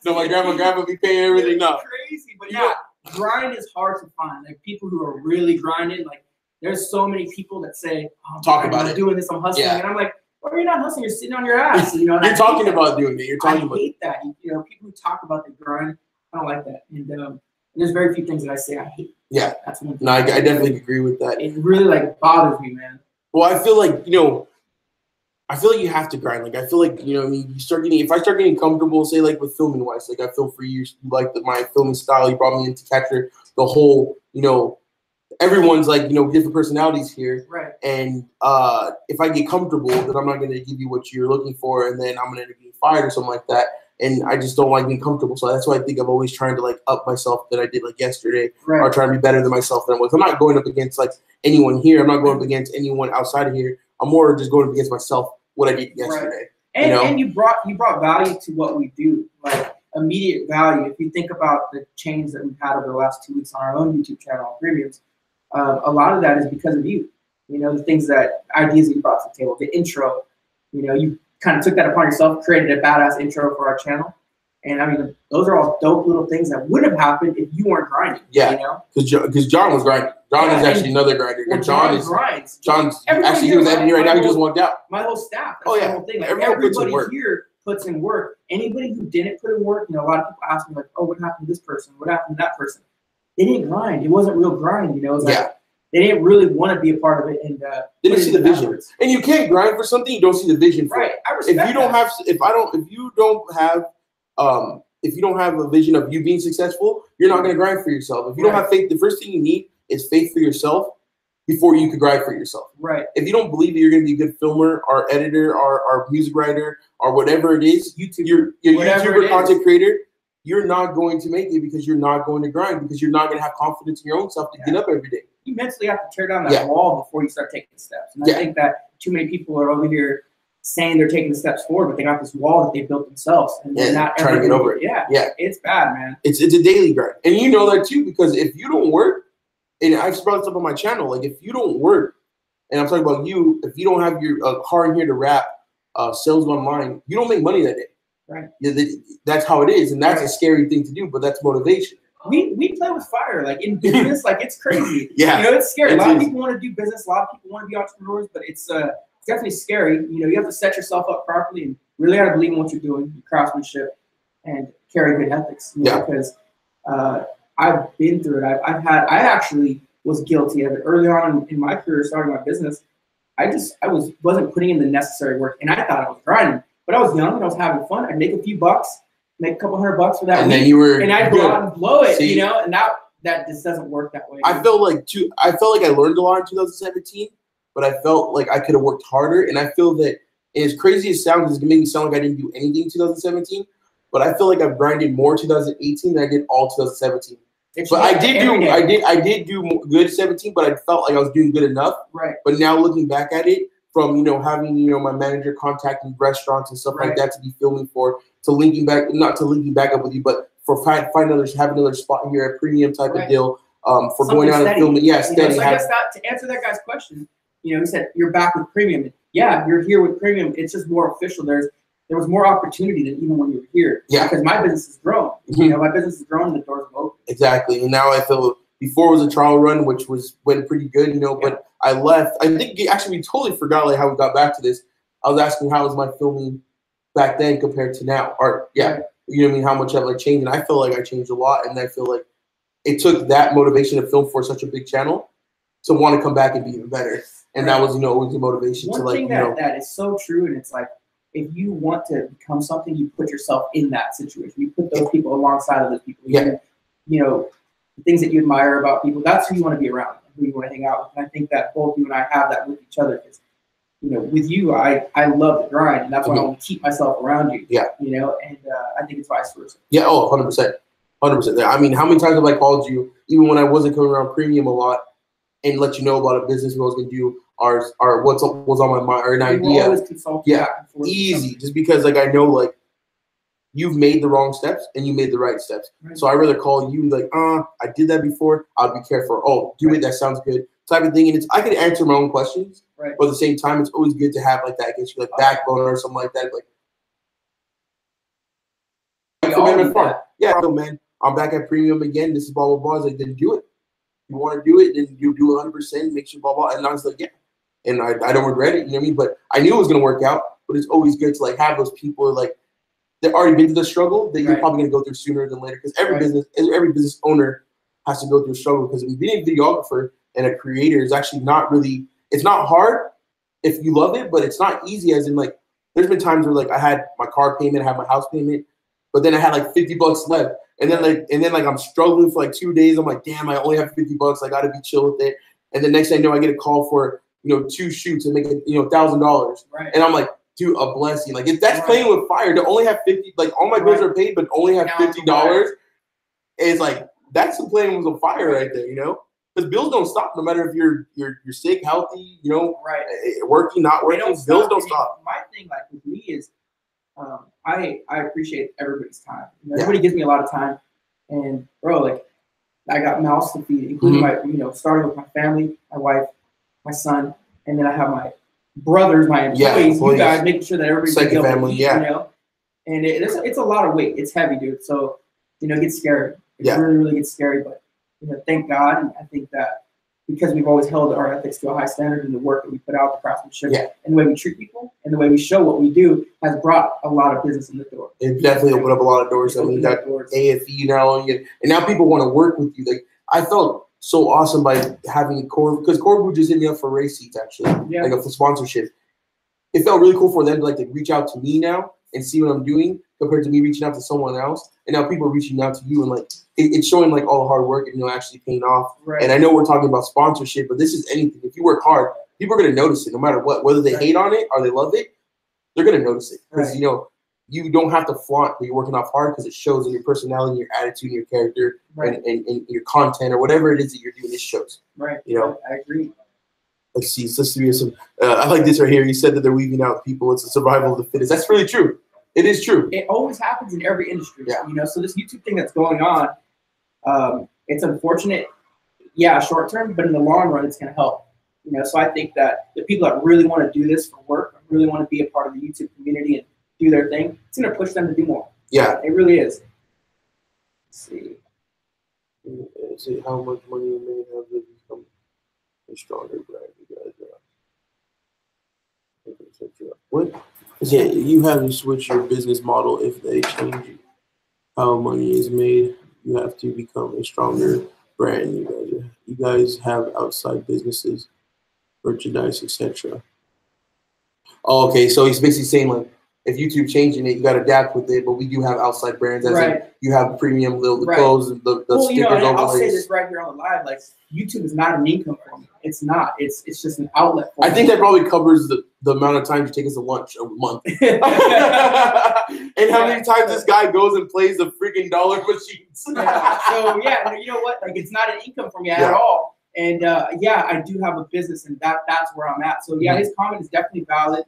A: No, my grandma be paying everything. No.
B: Crazy, but yeah. Grind is hard to find. Like, people who are really grinding, like, there's so many people that say, oh,
A: talk about it.
B: I'm doing this, I'm hustling. And I'm like, well, you're not hustling, you're sitting on your ass. You know,
A: you're talking about doing it. You're talking about
B: I hate that. You know, people who talk about the grind, I don't like that. And there's very few things that I say I hate.
A: Yeah.
B: That's one thing.
A: No, I definitely agree with that.
B: It really, like, bothers me, man.
A: Well, I feel like, I feel like you have to grind. Like, I feel like, I mean, if I start getting comfortable, say, like, with filming wise, like, I feel for you, like, my filming style, you brought me in to capture the whole, everyone's, like, different personalities here.
B: Right.
A: And if I get comfortable, then I'm not going to give you what you're looking for, and then I'm going to end up getting fired or something like that. And I just don't like being comfortable. So that's why I think I'm always trying to, like, up myself that I did, like, yesterday, or trying to be better than myself than I was. I'm not going up against, like, anyone here. I'm not going up against anyone outside of here. I'm more just going up against myself, what I did yesterday.
B: Right. And you brought value to what we do, like immediate value. If you think about the change that we've had over the last 2 weeks on our own YouTube channel, Premiums, a lot of that is because of you. The things ideas that you brought to the table, the intro. You kind of took that upon yourself, created a badass intro for our channel. And I mean, those are all dope little things that would have happened if you weren't grinding.
A: Yeah, because John was grinding. John is actually another grinder.
B: Well, John grinds.
A: John's actually he was editing right now. He just walked out.
B: My whole staff.
A: That's
B: the whole thing. Like, everybody here puts in work. Anybody who didn't put in work, a lot of people ask me, like, oh, what happened to this person? What happened to that person? They didn't grind. It wasn't real grind. It was like they didn't really want to be a part of it, and
A: they didn't see the vision. And you can't grind for something you don't see the vision for.
B: Right. I respect
A: if you don't have, if you don't have a vision of you being successful, you're not going to grind for yourself. If you don't have faith, the first thing you need is faith for yourself before you could grind for yourself.
B: Right.
A: If you don't believe that you're going to be a good filmer or editor or music writer or whatever it is, you're YouTuber, content creator, you're not going to make it because you're not going to grind, because you're not going to have confidence in your own self to get up every day.
B: You mentally have to tear down that wall before you start taking steps. And I think that too many people are over here saying they're taking the steps forward, but they got this wall that they built themselves, and they're not
A: trying to get over it.
B: Yeah, it's bad, man.
A: It's a daily grind, and you know that too, because if you don't work, and I've brought this up on my channel, like, if you don't work, and I'm talking about you, if you don't have your car in here to rap, sales online, you don't make money that day.
B: Right.
A: That's how it is, and that's a scary thing to do, but that's motivation.
B: We play with fire, like, in business, like, it's crazy. It's scary. A lot of people want to do business, a lot of people want to be entrepreneurs, but it's definitely scary. You have to set yourself up properly and really got to believe in what you're doing, your craftsmanship, and carry good ethics. Because I've been through it. I actually was guilty of it early on in my career, starting my business. I wasn't putting in the necessary work, and I thought I was grinding, but I was young and I was having fun. I'd make a few bucks, make a couple $100 for that
A: and
B: week,
A: then you were
B: and I'd go out and blow it. And that just doesn't work that way.
A: I felt like I learned a lot in 2017. But I felt like I could have worked harder, and I feel that, as crazy as it sounds, it's gonna make me sound like I didn't do anything in 2017. But I feel like I've grinded more 2018 than I did all 2017. But I did do good 17, but I felt like I was doing good enough.
B: Right.
A: But now looking back at it, from having my manager contacting restaurants and stuff like that to be filming for, to linking back, not to linking back up with you, but for have another spot here, a premium type of deal. For something going out and filming, steady.
B: So I guess to answer that guy's question. He said, you're back with Premium. Yeah, you're here with Premium. It's just more official. There was more opportunity than even when you were here. Yeah. Because my business has grown. My business has grown and the doors have opened.
A: Exactly. And now I feel before it was a trial run, which went pretty good, but I left. I think actually we totally forgot how we got back to this. I was asking how was my filming back then compared to now. Or yeah, you know what I mean? How much I've like changed, and I feel like I changed a lot, and I feel like it took that motivation to film for such a big channel to want to come back and be even better. And that was, always the motivation to like,
B: thing that is so true, and it's like, if you want to become something, you put yourself in that situation. You put those people alongside of those people. You know, the things that you admire about people, that's who you want to be around, who you want to hang out with. And I think that both you and I have that with each other. Because, you know, with you, I love the grind, and that's why I want to keep myself around you. Yeah. You know, and I think it's vice versa. Yeah,
A: 100%. 100%. I mean, how many times have I called you, even when I wasn't coming around premium a lot, and let you know about a business we was going to do, or what's on my mind, or an idea. Easy, just because like I know like you've made the wrong steps and you made the right steps. So I rather call you like, I did that before. I'll be careful. Oh, do it. That sounds good. Type of thing. And I can answer my own questions, but at the same time, it's always good to have like that against you, like backbone or something like that. Like, yeah, man, I'm back at premium again. This is blah blah blah. It's like, then do it. You want to do it, then you do 100%. Make sure blah blah. And I was like, yeah. And I don't regret it, you know what I mean? But I knew it was gonna work out. But it's always good to like have those people like that already been through the struggle that you're probably gonna go through sooner than later. Because every business owner has to go through a struggle. Because being a videographer and a creator is actually not really. It's not hard if you love it, but it's not easy. As in like, there's been times where like I had my car payment, I had my house payment, but then I had like $50 left, and then I'm struggling for like 2 days. I'm like, damn, I only have $50. I got to be chill with it. And the next thing I know, I get a call for 2 shoots and make it $1,000. And I'm like, dude, a blessing. Like if that's playing with fire, to only have 50, like all my bills are paid, but only have $50 is like that's the playing with fire right there, Because bills don't stop no matter if you're sick, healthy, working, not working. Bills don't stop.
B: My thing, like with me, is I appreciate everybody's time. Everybody gives me a lot of time, and bro, like I got mouths to feed, including my, starting with my family, my wife, my son, and then I have my brothers, my employees, you guys, making sure that everybody's
A: second family,
B: And it's a lot of weight. It's heavy, dude. So it gets scary. It really gets scary. But thank God, and I think that because we've always held our ethics to a high standard in the work that we put out, the craftsmanship, and the way we treat people, and the way we show what we do has brought a lot of business in the door.
A: It definitely opened up a lot of doors. I mean, you got AFE now, and now people want to work with you. Like I felt so awesome by having because Corbu just hit me up for race seats actually, like a sponsorship. It felt really cool for them to reach out to me now and see what I'm doing compared to me reaching out to someone else. And now people are reaching out to you and it's showing all the hard work and actually paying off. And I know we're talking about sponsorship, but this is anything. If you work hard, people are going to notice it no matter what. Whether they hate on it or they love it, they're going to notice it because you don't have to flaunt that you're working off hard because it shows in your personality, your attitude, your character, and your content or whatever it is that you're doing. It shows.
B: I agree.
A: Let's see some. I like this right here. You said that they're weeding out people. It's a survival of the fittest. That's really true. It is true.
B: It always happens in every industry. So this YouTube thing that's going on, it's unfortunate. Short term, but in the long run, it's going to help. So I think that the people that really want to do this for work, really want to be a part of the YouTube community and do their thing, it's going to push them to do more. It really is. Let's see.
A: Let's see how much money you may have to become a stronger brand. You guys what? Yeah, you have to switch your business model if they change how money is made. You have to become a stronger brand. You guys have outside businesses, merchandise, etc. Oh, okay, so he's basically saying if YouTube changing it, you got to adapt with it. But we do have outside brands. As in you have premium, the clothes, and the stickers.
B: I'll say this right here on the live: YouTube is not an income for me. It's not. It's just an outlet for me.
A: I think that probably covers the amount of time you take us to lunch a month. And how many times this guy goes and plays the freaking dollar machines.
B: So you know what? It's not an income for me at all. And I do have a business, and that's where I'm at. So his comment is definitely valid.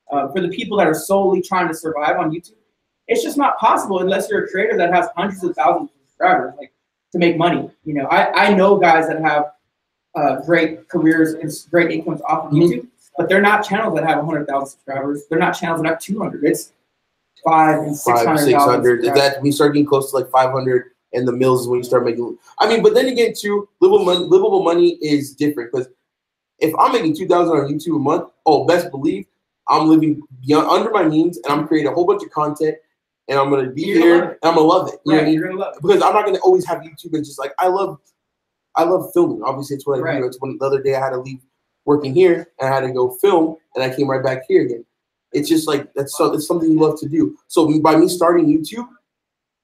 B: For the people that are solely trying to survive on YouTube, it's just not possible unless you're a creator that has hundreds of thousands of subscribers, to make money. I know guys that have great careers and great incomes off of YouTube, but they're not channels that have 100,000 subscribers. They're not channels that have 200. It's 500 and 600.
A: That we start getting close to 500, and the mills is when you start making. I mean, but then again, too, livable money is different because if I'm making $2,000 on YouTube a month, best believe I'm living beyond under my means, and I'm creating a whole bunch of content, and I'm gonna be here, and I'm gonna love it. You know what I mean?
B: You're gonna love it
A: because I'm not gonna always have YouTube and just like I love filming. Obviously, it's what I do. It's when the other day I had to leave working here and I had to go film, and I came right back here again. It's just like it's something you love to do. So by me starting YouTube,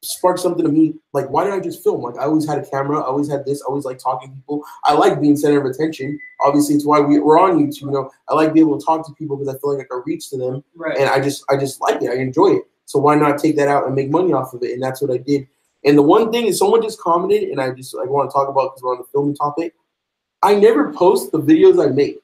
A: sparked something to me. Like, why did I just film? Like, I always had a camera. I always had this. I always like talking to people. I like being center of attention. Obviously, it's why we're on YouTube. You know, I like being able to talk to people because I feel like I can reach to them.
B: Right.
A: And I just like it. I enjoy it. So why not take that out and make money off of it? And that's what I did. And the one thing is, someone just commented, and I want to talk about because we're on the filming topic. I never post the videos I make.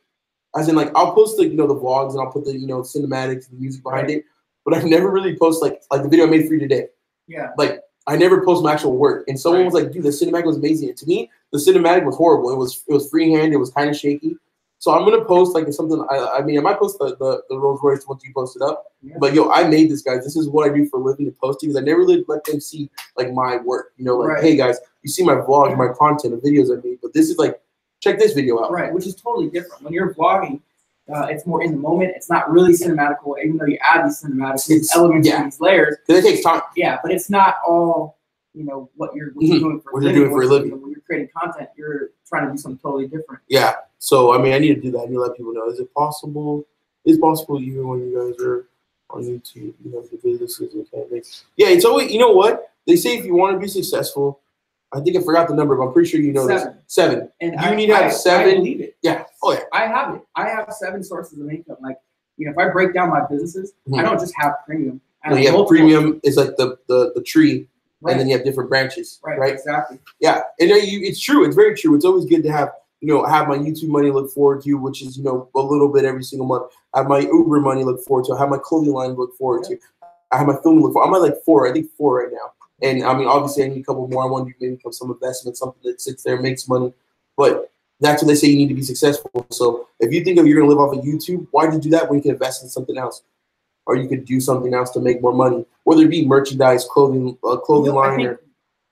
A: As in, like, I'll post the the vlogs and I'll put the cinematics and the music behind it, but I never really post like the video I made for you today.
B: Yeah.
A: Like, I never post my actual work. And someone was like, dude, the cinematic was amazing. And to me, the cinematic was horrible. It was freehand. It was kind of shaky. So I'm gonna post like something. I might post the Rolls Royce once you post it up. Yeah. But I made this, guys. This is what I do for a living, and posting. Because I never really let them see like my work. Hey guys, you see my vlogs, my content, the videos I made. But this is like, check this video out.
B: Right, which is totally different. When you're vlogging, it's more in the moment. It's not really cinematical, even though you add these cinematic elements and these layers.
A: Because it takes time.
B: Yeah, but it's not all what you're doing for a living. When you're creating content, you're trying to do something totally different.
A: Yeah. So I need to do that. I need to let people know. Is it possible? It's possible even when you guys are on YouTube. The businesses and candidates. Yeah, it's always. You know what they say? If you want to be successful, I think I forgot the number, but I'm pretty sure you know this. 7. And you need to have 7.
B: I believe it.
A: Yeah. Oh yeah.
B: I have it. I have 7 sources of income. Like, if I break down my businesses, I don't just have premium.
A: You have premium is like the tree, and then you have different branches. Right.
B: Exactly.
A: Yeah, and it's true. It's very true. It's always good to have have my YouTube money to look forward to, which is a little bit every single month. I have my Uber money to look forward to. I have my clothing line to look forward to. I have my film to look forward. I'm at like 4. I think 4 right now. And obviously I need a couple more. I want to do maybe some investment, something that sits there and makes money. But that's what they say, you need to be successful. So if you think you're going to live off of YouTube, why do you do that when you can invest in something else? Or you could do something else to make more money, whether it be merchandise, clothing line.
B: I think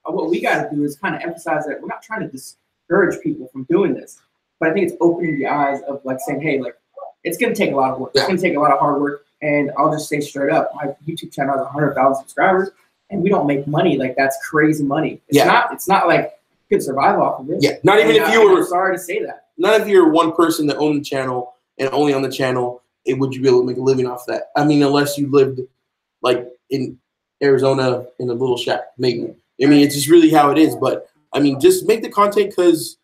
B: what we got to do is kind of emphasize that we're not trying to discourage people from doing this, but I think it's opening the eyes of like saying, hey, like, it's going to take a lot of work. It's going to take a lot of hard work. And I'll just say straight up, my YouTube channel has 100,000 subscribers. And we don't make money like that's crazy money. It's not like you could survive off of it.
A: Yeah, not even if you were.
B: I'm sorry to say that.
A: Not if you're one person that owned the channel and only on the channel, would you be able to make a living off that? Unless you lived like in Arizona in a little shack, maybe. It's just really how it is. But just make the content because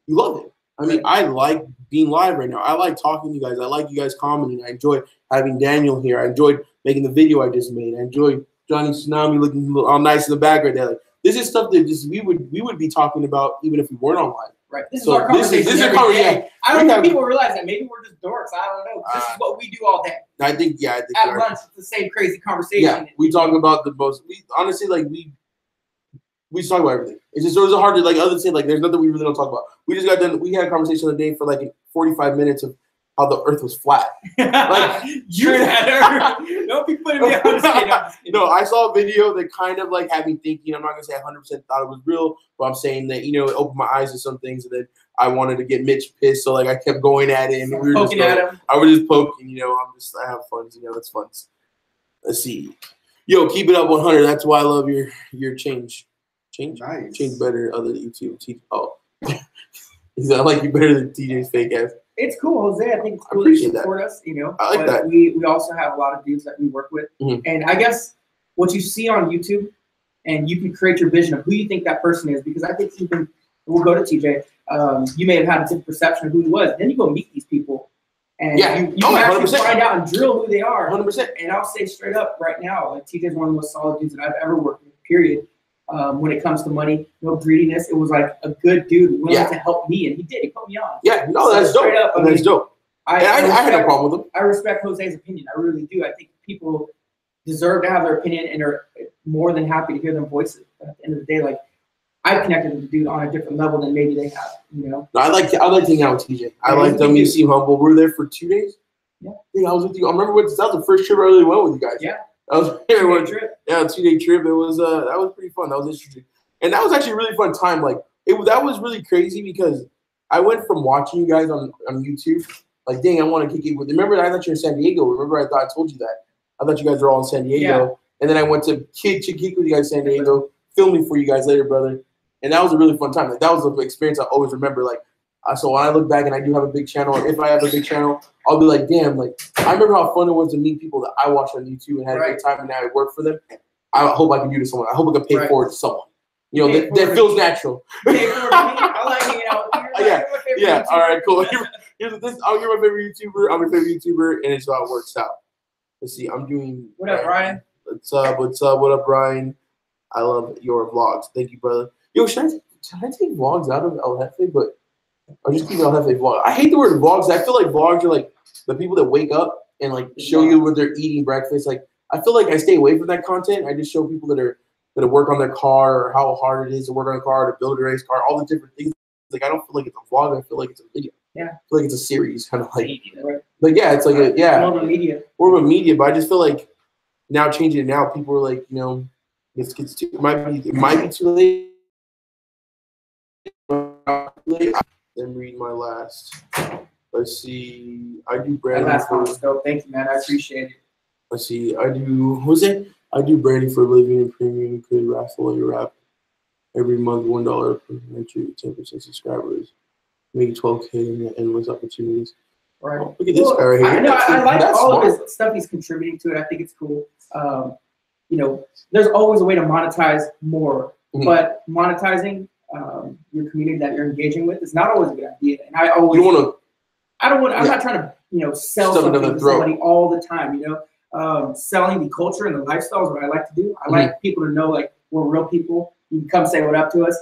A: you love it. I like being live right now. I like talking to you guys. I like you guys commenting. I enjoy having Daniel here. I enjoyed making the video I just made. I enjoyed Johnny Tsunami looking all nice in the back right there. Like, this is stuff that just we would be talking about even if we weren't online.
B: Right. This is our conversation. This is our conversation. I don't think people realize that. Maybe we're just dorks. I don't know. This is what we do all day.
A: I think
B: at lunch, it's the same crazy conversation.
A: Yeah, we talk about the most. We honestly we talk about everything. It's just hard to other say there's nothing we really don't talk about. We just got done. We had a conversation the day for 45 minutes of how the Earth was flat.
B: You had Earth. Don't be putting me on.
A: No, I saw a video that kind of had me thinking. I'm not gonna say 100% thought it was real, but I'm saying that it opened my eyes to some things, and then I wanted to get Mitch pissed, so I kept going at it, and we were
B: poking
A: just
B: at him.
A: I was just poking. I have fun. It's fun. Let's see. Yo, keep it up 100. That's why I love your change.
B: Nice.
A: Change better other than YouTube. Oh, I like you better than TJ's fake ass.
B: It's cool, Jose. I think it's cool that you support us.
A: I like that.
B: We also have a lot of dudes that we work with, and I guess what you see on YouTube, and you can create your vision of who you think that person is. Because I think we'll go to TJ. You may have had a different perception of who he was. Then you go meet these people, and you can actually find out and drill who they are.
A: 100%.
B: And I'll say straight up right now, TJ's one of the most solid dudes that I've ever worked with. Period. When it comes to money, no greediness. It was like a good dude willing to help me, and he did. He put me on.
A: Yeah, no, that's dope. That's dope. I had no problem with him.
B: I respect Jose's opinion. I really do. I think people deserve to have their opinion and are more than happy to hear them voice it. But at the end of the day, I've connected with the dude on a different level than maybe they have. No, I like hanging out with TJ. I like them. You seem humble. We were there for 2 days. Yeah, I was with you. I remember that was the first trip I really went with you guys. Yeah. I was here one trip. Yeah, 2-day trip. It was that was pretty fun. That was interesting, and that was actually a really fun time. That was really crazy because I went from watching you guys on YouTube
A: like, dang, I want to kick it with. Remember, I thought you were in San Diego. Remember, I thought I told you that. I thought you guys were all in San Diego, and then I went to kick with you guys in San Diego, filming for you guys later, brother. And that was a really fun time. Like, that was an experience I always remember. Like, so when I look back and I do have a big channel, or if I have a big channel, I'll be like, damn, like, I remember how fun it was to meet people that I watched on YouTube and had a good time, and now I work for them. I hope I can do to someone. I hope I can pay forward to someone. You know, that feels natural.
B: Pay forward to me. I like hanging out with you.
A: Yeah. All right, cool. You're my favorite YouTuber. I'm your favorite YouTuber, and it's how it works out. Let's see. I'm doing.
B: What up, Brian?
A: What's up? What's up? What up, Brian? I love your vlogs. Thank you, brother. Yo, should I take vlogs out of El Jefe, but or just keep El Jefe vlog? I hate the word vlogs. I feel like vlogs are like the people that wake up and like show you what they're eating breakfast. Like, I feel like I stay away from that content. I just show people that work on their car, or how hard it is to work on a car, to build a race car, all the different things. Like, I don't feel like it's a vlog. I feel like it's a video.
B: Yeah.
A: I feel like it's a series, kind of like. Like, yeah, it's like more
B: of a media.
A: More of a media, but I just feel like now changing it now, people are like, you know, it might be too late. Then read my last. Let's see. I do branding
B: for. Thank you, man. I appreciate it.
A: Let's see. I do branding for a living and premium. Could raffle your rap every month, $1 per entry, 10% subscribers, make 12K and endless opportunities.
B: Right.
A: Oh, look at this guy right here.
B: I know. I like all of his stuff he's contributing to it. I think it's cool. You know, there's always a way to monetize more, but monetizing your community that you're engaging with is not always a good idea. And I always. I'm not trying to, you know, sell something to somebody all the time. You know, selling the culture and the lifestyle is what I like to do. I like people to know, like, we're real people. You can come say what up to us.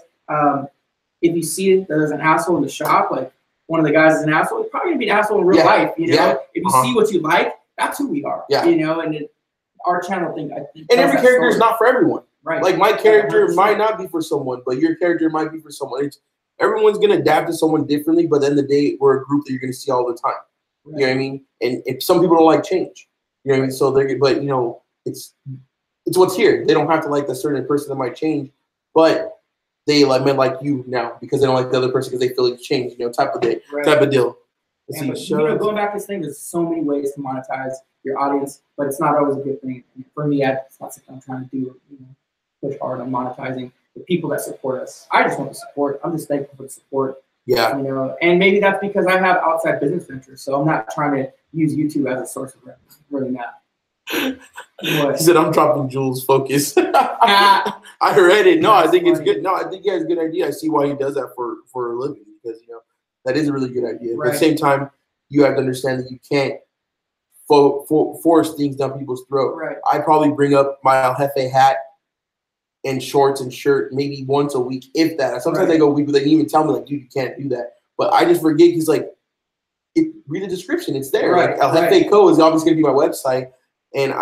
B: If you see that there's an asshole in the shop, like one of the guys is an asshole, he's probably gonna be an asshole in real life. You know, if you see what you like, that's who we are. You know, and our channel thing. I think,
A: and every character is not for everyone.
B: Right.
A: Like, my character might not be for someone, but your character might be for someone. Everyone's gonna adapt to someone differently, but then the day we're a group that you're gonna see all the time. Right. You know what I mean? And if some people don't like change, you know what I mean? So but you know, it's what's here. They don't have to like the certain person that might change, but they like you now because they don't like the other person because they feel like change. You know, type of deal.
B: Yeah, but, you know, going back to this thing, there's so many ways to monetize your audience, but it's not always a good thing. And for me, it's not something I'm trying to do. You know, push hard on monetizing the people that support us. I just want the support. I'm just thankful for the support.
A: Yeah.
B: You know, and maybe that's because I have outside business ventures, so I'm not trying to use YouTube as a source of revenue. Really not.
A: He said, "I'm dropping jewels. Focus." I read it. No, I think it's good. No, I think he has a good idea. I see why he does that for a living, because, you know, that is a really good idea. But at the same time, you have to understand that you can't force things down people's throat.
B: Right.
A: I probably bring up my El Jefe hat and shorts and shirt maybe once a week, if that. Sometimes I go a week, but they even tell me, like, dude, you can't do that. But I just forget because, like, read the description. It's there.
B: Right.
A: Like, El Jefe Co. is obviously going to be my website. And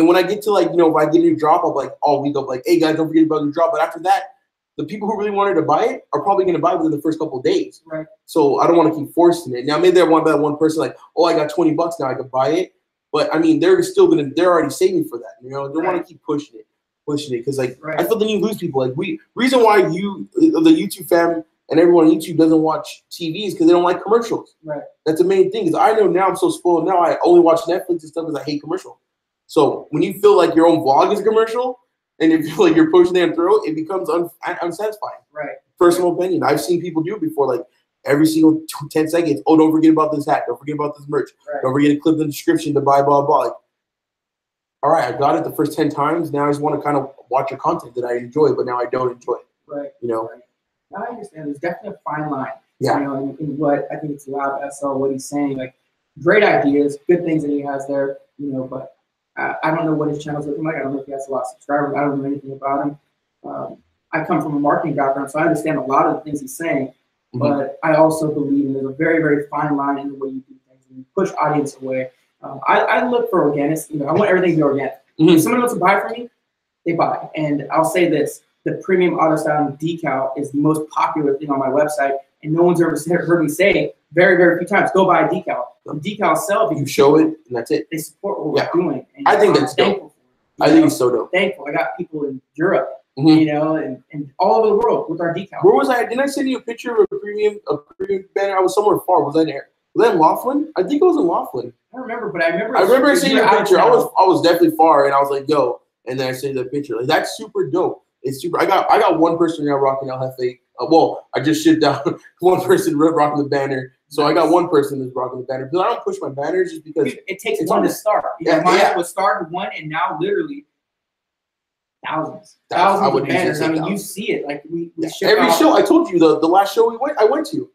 A: when I get to, like, you know, if I get a new drop, I'll, like, all week, I'm like, hey, guys, don't forget about the drop. But after that, the people who really wanted to buy it are probably going to buy it within the first couple of days.
B: Right.
A: So I don't want to keep forcing it. Now, maybe that one person, like, oh, I got $20 now, I could buy it. But, I mean, they're already saving for that. You know, they want to keep pushing it. Because, like, I feel then you lose people. Like, reason why the YouTube fam and everyone on YouTube doesn't watch TV is because they don't like commercials.
B: Right.
A: That's the main thing. Because I know now I'm so spoiled now, I only watch Netflix and stuff because I hate commercials. So when you feel like your own vlog is a commercial and you feel like you're pushing their throat, it becomes unsatisfying. Right. Personal opinion. I've seen people do it before, like every single 10 seconds. Oh, don't forget about this hat. Don't forget about this merch. Right. Don't forget to click the description to buy blah, blah. Like, all right, I got it the first 10 times. Now I just want to kind of watch your content that I enjoy, but now I don't enjoy it. Right. You know?
B: Right. I understand. There's definitely a fine line.
A: Yeah.
B: You know, in what I think it's Lab SL, what he's saying. Like, great ideas, good things that he has there, you know, but I don't know what his channel's looking like. I don't know if he has a lot of subscribers. I don't know anything about him. I come from a marketing background, so I understand a lot of the things he's saying, but I also believe there's a very, very fine line in the way you do things and you push audience away. I look for organic. You know, I want everything to be organic. If someone wants to buy from me, they buy. And I'll say this: the premium auto styling decal is the most popular thing on my website, and no one's ever heard me say very, very few times, go buy a decal. The decal sell because
A: you show it, and that's it.
B: They support what we're doing. And
A: I think that's dope. I think it's so dope.
B: Thankful. I got people in Europe, you know, and all over the world with our decal.
A: Where was I? Didn't I send you a picture of a premium banner? I was somewhere far. Was I there? Was that in Laughlin? I think it was in Laughlin.
B: I don't remember, but I remember.
A: I remember seeing your picture. I was definitely far, and I was like, yo. And then I saved that picture. Like, that's super dope. It's super. I got one person now rocking El Jefe. Well, I just shipped out one person rocking the banner. So I got one person that's rocking the banner. Because I don't push my banners just because
B: it takes one to start. Mine was started one, and now literally thousands of banners. I mean, you see it. Like we
A: every show. I told you the last show I went to,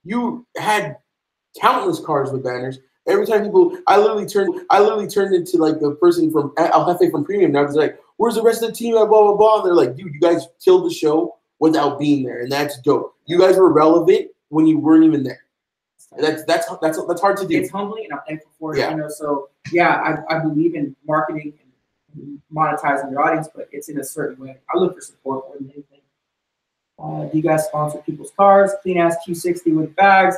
A: you had countless cars with banners. Every time people, I literally turned into like the person from El Jefe from Premium. Now I was like, "Where's the rest of the team?" Blah blah blah. And they're like, "Dude, you guys killed the show without being there, and that's dope. You guys were relevant when you weren't even there. That's hard to do.
B: It's humbling, and I'm thankful for it. You know, so yeah, I believe in marketing and monetizing your audience, but it's in a certain way. I look for support more than anything. Do you guys sponsor people's cars? Clean ass Q60 with bags.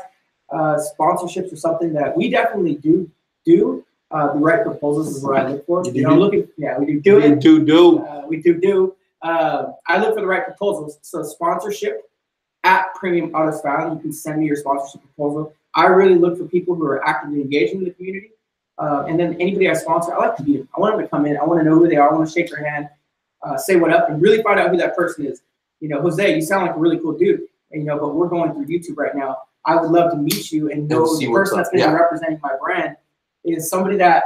B: Sponsorships are something that we definitely do. The right proposals is what I look for. You know, we do it. We do. I look for the right proposals. So sponsorship at Premium Auto Styling, you can send me your sponsorship proposal. I really look for people who are actively engaging in the community. And then anybody I sponsor, I like to meet them. I want them to come in. I want to know who they are. I want to shake their hand, say what up, and really find out who that person is. You know, Jose, you sound like a really cool dude. And, you know, but we're going through YouTube right now. I would love to meet you and know the person that's going to be representing my brand is somebody that,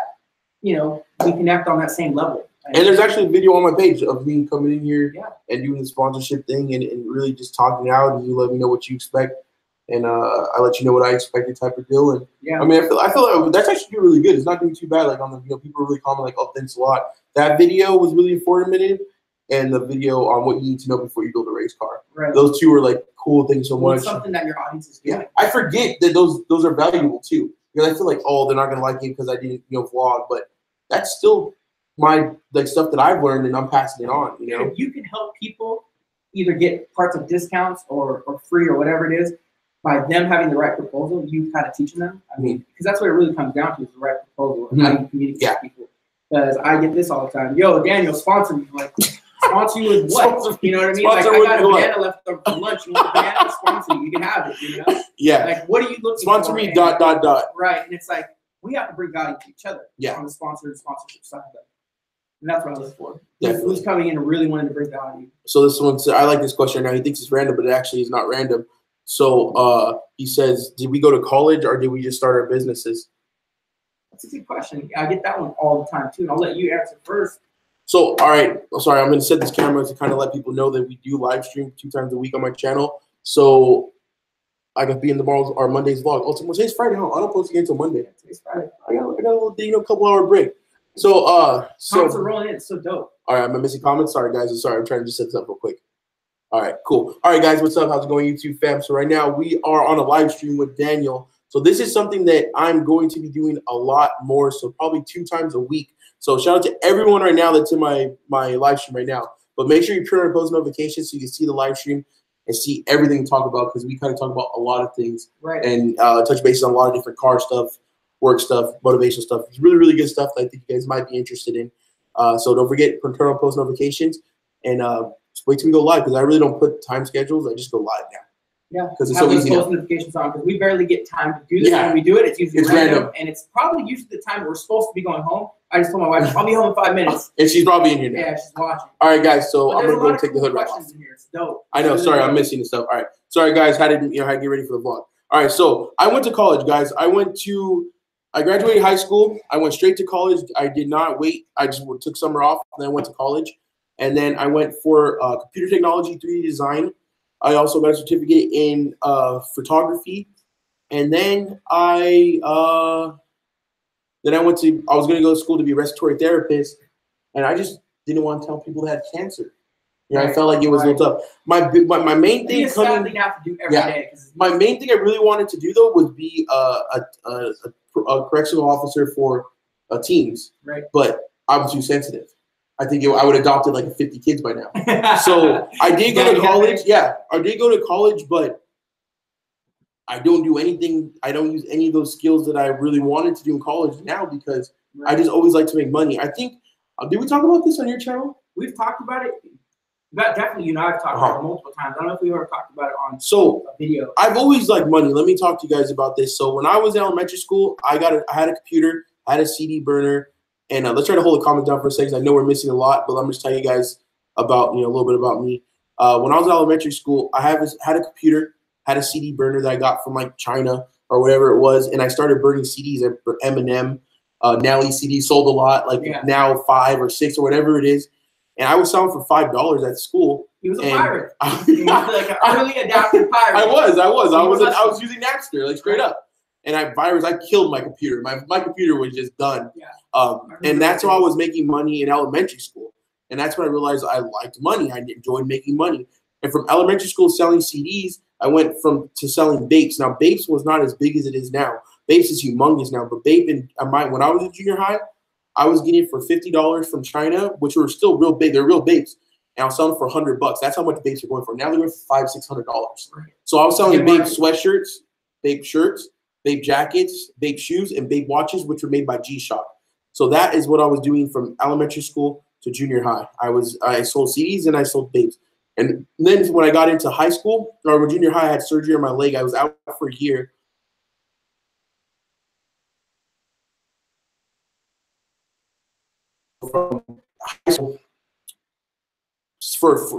B: you know, we connect on that same level.
A: And there's actually a video on my page of me coming in here and doing the sponsorship thing and really just talking out, and you let me know what you expect, and I let you know what I expected type of deal. And I mean, I feel like that's actually really good. It's not doing too bad. Like on the, you know, people are really comment like, "Oh, thanks a lot." That video was really informative, and the video on what you need to know before you build a race car. Right. Those two are like cool things so much.
B: It's something that your audience is doing.
A: Yeah, I forget that those are valuable too, because I feel like, oh, they're not gonna like it because I didn't, you know, vlog, but that's still my like stuff that I've learned and I'm passing it on. You know,
B: if you can help people either get parts of discounts or free or whatever it is by them having the right proposal, you kind of teaching them. I mean, because that's what it really comes down to is the right proposal and how you communicate with people. Because I get this all the time. Yo, Daniel, sponsor me. Like, sponsor you with what? You know what I mean? Like, I got a banana left over from lunch. You want a banana? Sponsor you. You can have it. You know?
A: Yeah.
B: Like, what are you looking
A: sponsor
B: for?
A: Me.
B: And,
A: dot.
B: Right. And it's like we have to bring value to each other.
A: Yeah.
B: On the sponsorship side of it. And that's what I look for.
A: Definitely.
B: Who's coming in and really wanting to bring value.
A: So this one, I like this question right now. He thinks it's random, but it actually is not random. So he says, did we go to college or did we just start our businesses?
B: That's a good question. I get that one all the time too. And I'll let you answer first.
A: So, all right. Sorry, I'm going to set this camera to kind of let people know that we do live stream 2 times a week on my channel. So I can be in tomorrow's or Monday's vlog. Oh, today's Friday. Huh? I don't post again until Monday.
B: Today's Friday.
A: I got a little, you know, couple hour break. So,
B: comments are rolling in. It's so dope.
A: All right, am I missing comments? Sorry, guys. Sorry, I'm trying to just set this up real quick. All right, cool. All right, guys, what's up? How's it going, YouTube fam? So right now we are on a live stream with Daniel. So this is something that I'm going to be doing a lot more. So probably 2 times a week. So shout out to everyone right now that's in my live stream right now. But make sure you turn on post notifications so you can see the live stream and see everything to talk about, because we kind of talk about a lot of things and touch bases on a lot of different car stuff, work stuff, motivational stuff. It's really, really good stuff that I think you guys might be interested in. So don't forget to turn on post notifications and just wait till we go live, because I really don't put time schedules. I just go live now.
B: Yeah,
A: because it's so easy.
B: Post notifications on, because we barely get time to do this. When we do it, it's usually random, and it's probably usually the time we're supposed to be going home. I just told my wife I'll be home in 5 minutes,
A: and she's probably in here now.
B: Yeah, she's watching.
A: All right, guys. So I'm gonna go take the hood right off.
B: It's dope.
A: I know. Sorry, I'm missing the stuff. All right, sorry guys. How to get ready for the vlog? All right, so I went to college, guys. I graduated high school. I went straight to college. I did not wait. I just took summer off, and then went to college. And then I went for computer technology, 3D design. I also got a certificate in photography. And then I was going to go to school to be a respiratory therapist. And I just didn't want to tell people that had cancer. You know, I felt like it was a little tough. My main thing coming, my main thing I really wanted to do though was be a correctional officer for teens. Right. But I'm too sensitive. I think I would have adopted like 50 kids by now. So I did go to college. Yeah, I did go to college, but I don't do anything. I don't use any of those skills that I really wanted to do in college now, because I just always like to make money. I think, did we talk about this on your channel?
B: We've talked about it. But definitely, you know, I've talked about it multiple times. I don't know if we ever talked about it on a video.
A: I've always liked money. Let me talk to you guys about this. So when I was in elementary school, I had a computer, I had a CD burner, and let's try to hold the comments down for a second. I know we're missing a lot, but let me just tell you guys about, you know, a little bit about me. When I was in elementary school, I had a computer, had a CD burner that I got from like China or whatever it was, and I started burning CDs at Eminem, Nelly CDs sold a lot, like now 5 or 6 or whatever it is. And I was selling for $5 at school.
B: He was a pirate. He was like an early adapted pirate.
A: I was using Napster, like straight up. And I killed my computer. My computer was just done.
B: Yeah.
A: And that's how I was making money in elementary school. And that's when I realized I liked money. I enjoyed making money. And from elementary school selling CDs, I went to selling vapes. Now, vapes was not as big as it is now. Vapes is humongous now. But vape, when I was in junior high, I was getting it for $50 from China, which were still real big. They're real vapes. And I was selling for $100. That's how much vapes are going for. Now they're going for $500-$600. Right. So I was selling vape sweatshirts, vape shirts, vape jackets, vape shoes, and vape watches, which were made by G-Shock. So that is what I was doing from elementary school to junior high. I sold CDs and I sold vapes. And then when I got into high school, or junior high, I had surgery on my leg. I was out for a year. From high school,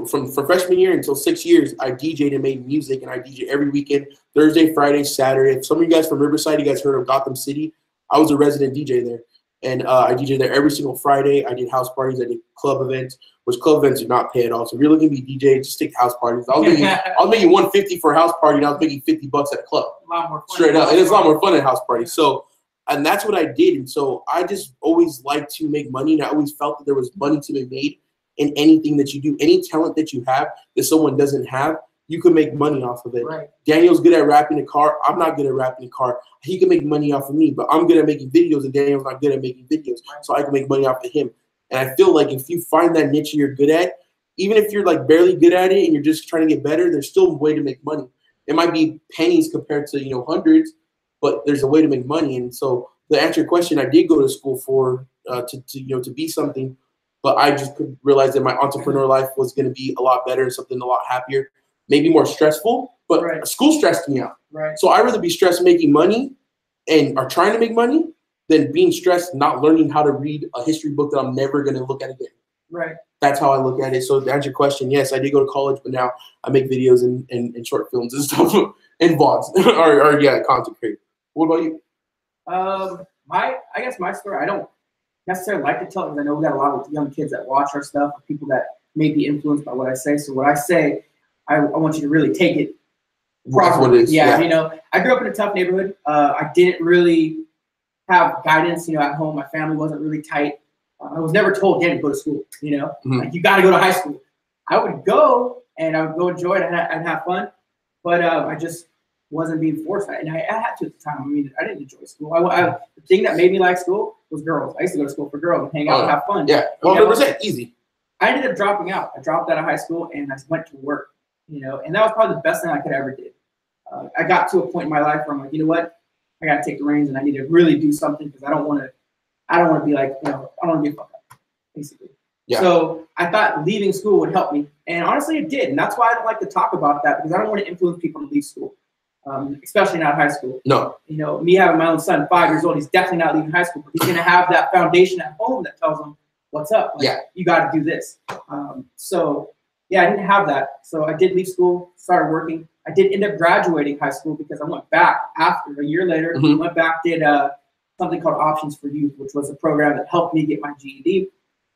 A: from freshman year until 6 years, I DJ'd and made music, and I DJ every weekend, Thursday, Friday, Saturday. If some of you guys from Riverside, you guys heard of Gotham City, I was a resident DJ there. And I DJ'd there every single Friday. I did house parties. I did club events, which club events do not pay at all. So if you're looking to be DJ, just stick to house parties. I was making $150 for a house party, and I was making $50 at a club.
B: A lot more fun.
A: Straight up. And it's a lot more fun at house parties. So, and that's what I did. And so I just always liked to make money, and I always felt that there was money to be made in anything that you do. Any talent that you have that someone doesn't have, you can make money off of it.
B: Right.
A: Daniel's good at rapping a car. I'm not good at rapping a car. He can make money off of me, but I'm good at making videos, and Daniel's not good at making videos. So I can make money off of him. And I feel like if you find that niche you're good at, even if you're like barely good at it and you're just trying to get better, there's still a way to make money. It might be pennies compared to, you know, hundreds, but there's a way to make money. And so to answer your question, I did go to school for to be something, but I just could realize that my entrepreneur life was going to be a lot better and something a lot happier, maybe more stressful. But school stressed me out.
B: Right.
A: So I'd rather be stressed making money or trying to make money than being stressed not learning how to read a history book that I'm never going to look at again.
B: Right.
A: That's how I look at it. So to answer your question, yes, I did go to college, but now I make videos and short films and stuff and vlogs or content creator. What about you?
B: I guess my story, I don't necessarily like to tell it because I know we got a lot of young kids that watch our stuff, people that may be influenced by what I say. So what I say, I want you to really take it properly. Yeah, you know, I grew up in a tough neighborhood. I didn't really have guidance, you know, at home. My family wasn't really tight. I was never told, Dan, to go to school, you know, like you got to go to high school. I would go and I would go enjoy it and have fun, but I just wasn't being forced. And I had to at the time. I mean, I didn't enjoy school. The thing that made me like school was girls. I used to go to school for girls and hang out and have fun.
A: Yeah, 100% easy.
B: I ended up dropping out. I dropped out of high school and I went to work, you know, and that was probably the best thing I could ever do. I got to a point in my life where I'm like, you know what? I got to take the reins and I need to really do something because I don't want to be like, you know, I don't want to be a fuck up, basically. Yeah. So I thought leaving school would help me. And honestly, it did. And that's why I don't like to talk about that because I don't want to influence people to leave school, especially not high school.
A: No.
B: You know, me having my own son, 5 years old, he's definitely not leaving high school, but he's going to have that foundation at home that tells him what's up. Like, you got to do this. So, yeah, I didn't have that. So I did leave school, started working. I did end up graduating high school because I went back after a year later. Went back, did something called Options for Youth, which was a program that helped me get my GED.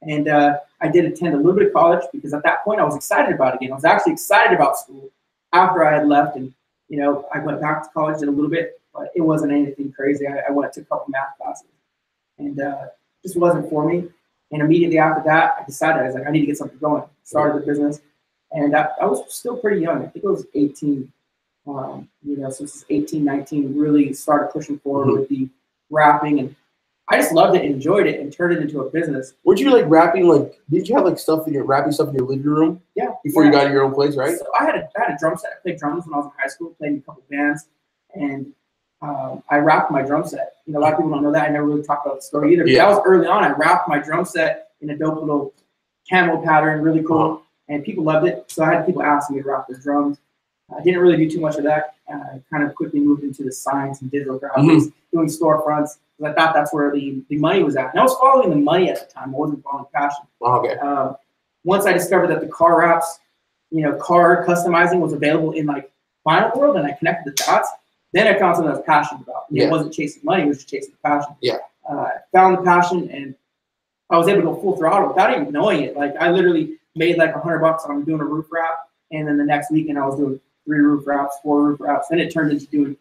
B: And I did attend a little bit of college because at that point I was excited about it again. I was actually excited about school after I had left. And, you know, I went back to college, did a little bit, but it wasn't anything crazy. I went to a couple math classes and just wasn't for me. And immediately after that, I decided, I was like, I need to get something going. Started the business. And I was still pretty young. I think I was 18. You know, so this is 18, 19, really started pushing forward with the rapping. And I just loved it, enjoyed it, and turned it into a business.
A: Weren't you like rapping? Like, did you have like rapping stuff in your living room?
B: Yeah.
A: Before you got your own place, right?
B: So I had a drum set. I played drums when I was in high school, played in a couple bands, and I rapped my drum set. You know, a lot of people don't know that. I never really talked about the story either. But that was early on. I rapped my drum set in a dope little camel pattern, really cool. and people loved it. So I had people asking me to rap their drums. I didn't really do too much of that. I kind of quickly moved into the signs and digital graphics, doing storefronts, because I thought that's where the money was at. And I was following the money at the time. I wasn't following passion.
A: Okay.
B: Once I discovered that the car wraps, car customizing was available in like vinyl world, and I connected the dots, then I found something I was passionate about. It wasn't chasing money, it was just chasing the passion.
A: Yeah.
B: Found the passion, and I was able to go full throttle without even knowing it. Like I literally made like $100 on doing a roof wrap, and then the next weekend I was doing 3 roof wraps, 4 roof wraps. Then it turned into doing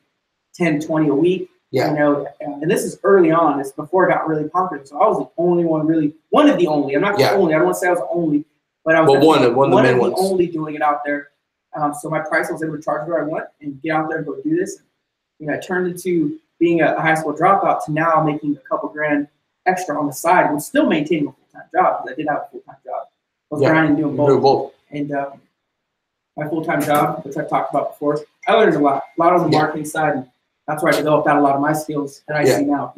B: 10, 20 a week.
A: Yeah.
B: And this is early on. It's before it got really popular. So I was the only one, really one of the only. I'm not the only. I don't want to say I was the only, but I was
A: one of
B: the only doing it out there. So my price, I was able to charge what I want and get out there and go do this. It turned into being a high school dropout to now making a couple grand extra on the side, while still maintaining a full-time job, because I did have a full-time job. I was grinding, doing both. And my full-time job, which I've talked about before, I learned a lot on the marketing side, and that's where I developed out a lot of my skills that I see now.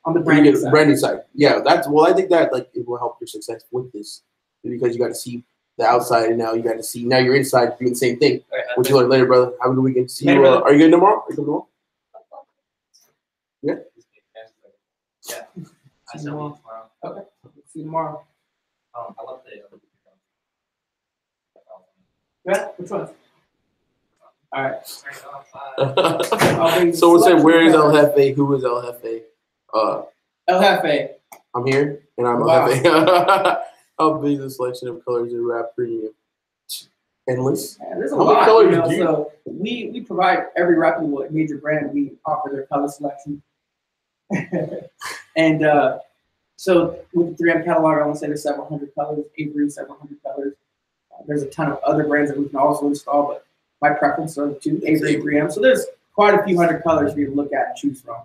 B: On the branding side.
A: Branding side. Yeah, I think that it will help your success with this, because you got to see the outside, and now you got to see you're inside doing the same thing. What you learn later, brother. Have a good weekend. See you. Are you good tomorrow? Yeah.
B: Yeah. See you tomorrow. Okay. See you tomorrow.
C: I love the.
B: Yeah. Which one? All right.
A: Someone said, "Where is El Jefe? Who is El Jefe?"
B: El Jefe.
A: I'm here, and I'm El Jefe. How big is the selection of colors in Rap Premium? Endless.
B: Yeah, there's a lot. So we provide every reputable major brand. We offer their color selection. And so with the 3M catalog, I want to say there's several hundred colors. Avery, several hundred colors. There's a ton of other brands that we can also install, but my preference are to Avery and 3M. So there's quite a few hundred colors for you to look at and choose from.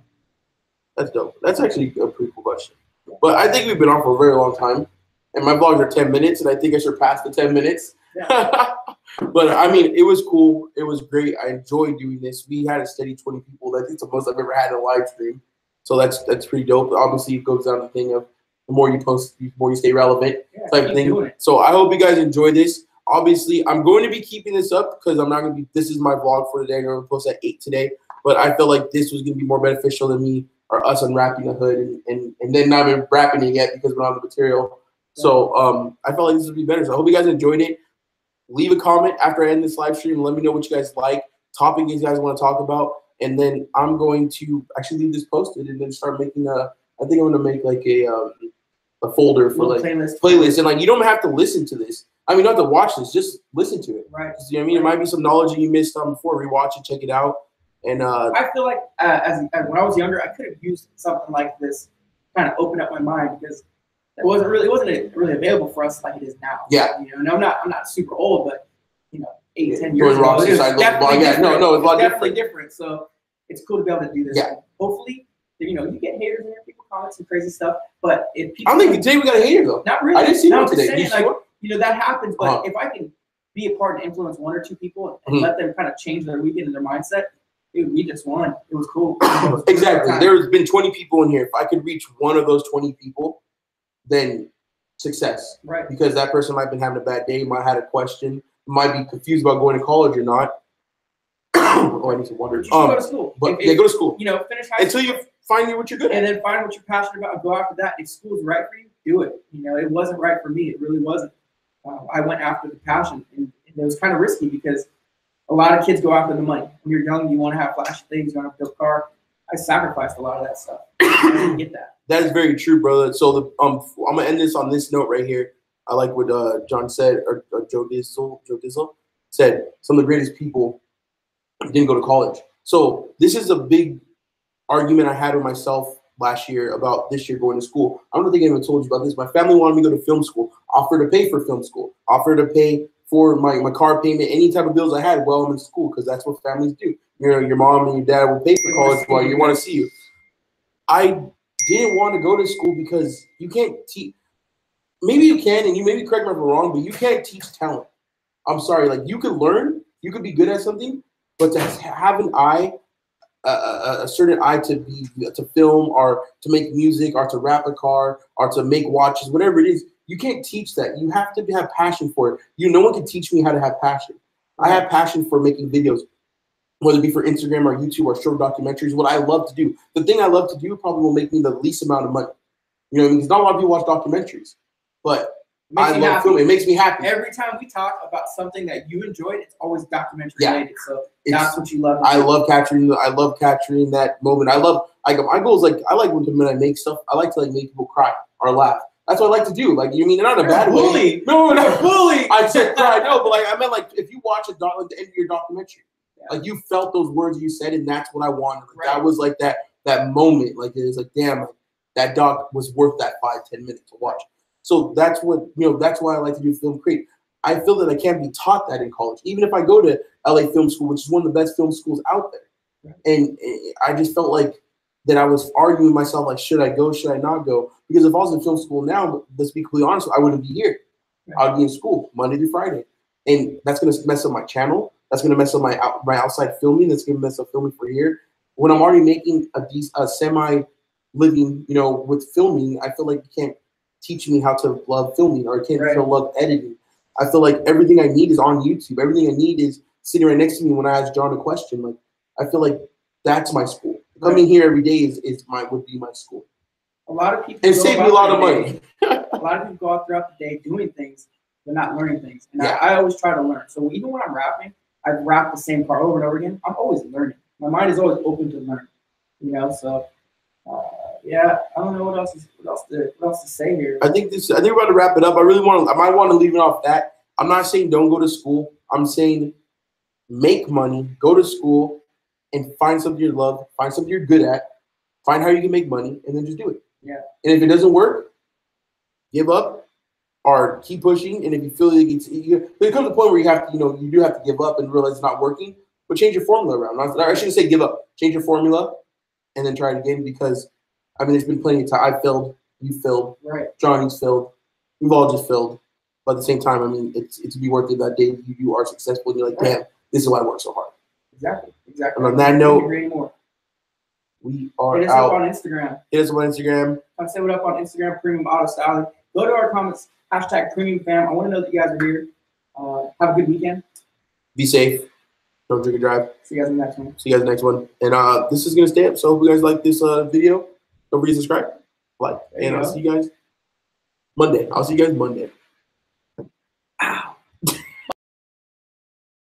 A: That's dope. That's actually a pretty cool question. But I think we've been on for a very long time, and my vlogs are 10 minutes, and I think I surpassed the 10 minutes. Yeah. But I mean, it was cool. It was great. I enjoyed doing this. We had a steady 20 people. I think it's the most I've ever had in a live stream. So that's pretty dope. Obviously, it goes down to the thing of the more you post, the more you stay relevant, type of thing. So I hope you guys enjoy this. Obviously, I'm going to be keeping this up because I'm not going to be. This is my vlog for today. I'm going to post at 8 today. But I felt like this was going to be more beneficial than me or us unwrapping the hood and then not even wrapping it yet because we're on the material. So I felt like this would be better. So I hope you guys enjoyed it. Leave a comment after I end this live stream. Let me know what you guys like, topic you guys want to talk about. And then I'm going to actually leave this posted and then start making I think I'm going to make like a folder for like playlist. And like, you don't have to listen to this. I mean, you don't have to watch this. Just listen to it.
B: Right.
A: You know what I mean? It might be some knowledge that you missed before. Rewatch it, check it out. And
B: I feel like as when I was younger, I could have used something like this, kind of open up my mind, because it wasn't really available for us like it is now.
A: Yeah.
B: You know, and I'm not super old, but 8, 10 years ago,
A: it's
B: definitely different. So it's cool to be able to do this.
A: Yeah.
B: Hopefully, you get haters in there, people comments and crazy stuff. But if people,
A: I don't think today we got a hater though.
B: Not really.
A: I didn't see one today.
B: Saying, that happens. But if I can be a part and influence 1 or 2 people and let them kind of change their weekend and their mindset, dude, we just won. It was cool.
A: Exactly. There's been 20 people in here. If I could reach 1 of those 20 people, then success.
B: Right. Because
A: that person might have been having a bad day, might have had a question, might be confused about going to college or not. Oh, I need some water.
B: Go to school.
A: But they go to school.
B: Finish high
A: until
B: school.
A: you find what you're good at.
B: And then find what you're passionate about and go after that. If school's right for you, do it. It wasn't right for me. It really wasn't. I went after the passion, and it was kind of risky because a lot of kids go after the money. When you're young, you want to have flashy things, you want to have a dope car. I sacrificed a lot of that stuff. I didn't get that.
A: That is very true, brother. So I'm gonna end this on this note right here. I like what John said, or Joe Dizzle said. Some of the greatest people didn't go to college. So this is a big argument I had with myself last year about this year going to school. I don't think I even told you about this. My family wanted me to go to film school, offered to pay for film school, offered to pay for my car payment, any type of bills I had while I'm in school, because that's what families do. Your mom and your dad will pay for college while you want to see you. I didn't want to go to school because you can't teach. Maybe you can, and you maybe correct me if I'm wrong, but you can't teach talent. I'm sorry. Like, you could learn, you could be good at something, but to have an eye, a certain eye to film or to make music or to wrap a car or to make watches, whatever it is, You can't teach that. You have to have passion for it. No one can teach me how to have passion. I have passion for making videos, whether it be for Instagram or YouTube or short documentaries, what I love to do. The thing I love to do probably will make me the least amount of money. You know what I mean? Because not a lot of people watch documentaries, but I love filming. It makes me happy.
B: Every time we talk about something that you enjoyed, it's always documentary related. So that's what you love.
A: I love capturing that moment. My goal is like, I like when I make stuff, I like to like make people cry or laugh. That's what I like to do. Like, you mean not in a bad way. No, not bully. I said cry. No, but like I meant like if you watch like the end of your documentary, like you felt those words you said, and that's what I wanted. Like, that was like that moment. Like it was like, damn, like, that doc was worth that 5-10 minutes to watch. So that's what that's why I like to do film create. I feel that I can't be taught that in college. Even if I go to LA Film School, which is one of the best film schools out there, and I just felt like that I was arguing with myself, like, should I go, should I not go? Because if I was in film school now, let's be completely honest, I wouldn't be here. I'd be in school Monday through Friday, and that's gonna mess up my channel. That's gonna mess up my outside filming. That's gonna mess up filming for here. When I'm already making a semi living, with filming, I feel like you can't teach me how to love filming, or I can't love editing. I feel like everything I need is on YouTube. Everything I need is sitting right next to me when I ask John a question. Like, I feel like that's my school. Coming here every day would be my school.
B: A lot of people
A: save me a lot of money.
B: A lot of people go out throughout the day doing things, but not learning things. And I always try to learn. So even when I'm rapping, I rap the same part over and over again. I'm always learning. My mind is always open to learn. So I don't know what else to say here. I think we're
A: about to wrap it up. I might want to leave it off that. I'm not saying don't go to school. I'm saying make money, go to school, and find something you love, find something you're good at, find how you can make money, and then just do it.
B: Yeah.
A: And if it doesn't work, give up or keep pushing. And if you feel like there comes a point where you have to, you do have to give up and realize it's not working, but change your formula around. I shouldn't say give up. Change your formula and then try it again, because there's been plenty of time. I failed, you failed, Johnny's failed, we've all just failed. But at the same time, it's to be worth it that day you are successful and you're like, damn, this is why I work so hard.
B: Exactly.
A: And on that note,
B: we are out. Hit us up on Instagram. Come say what up on Instagram, Premium Auto Styling. Go to our comments, #Premium Fam. I want to know that you guys are here. Have a good weekend.
A: Be safe. Don't drink and drive.
B: See you guys in the next one.
A: And this is going to stay up. So if you guys like this video, don't forget to subscribe, like, and I'll see you guys Monday. Ow.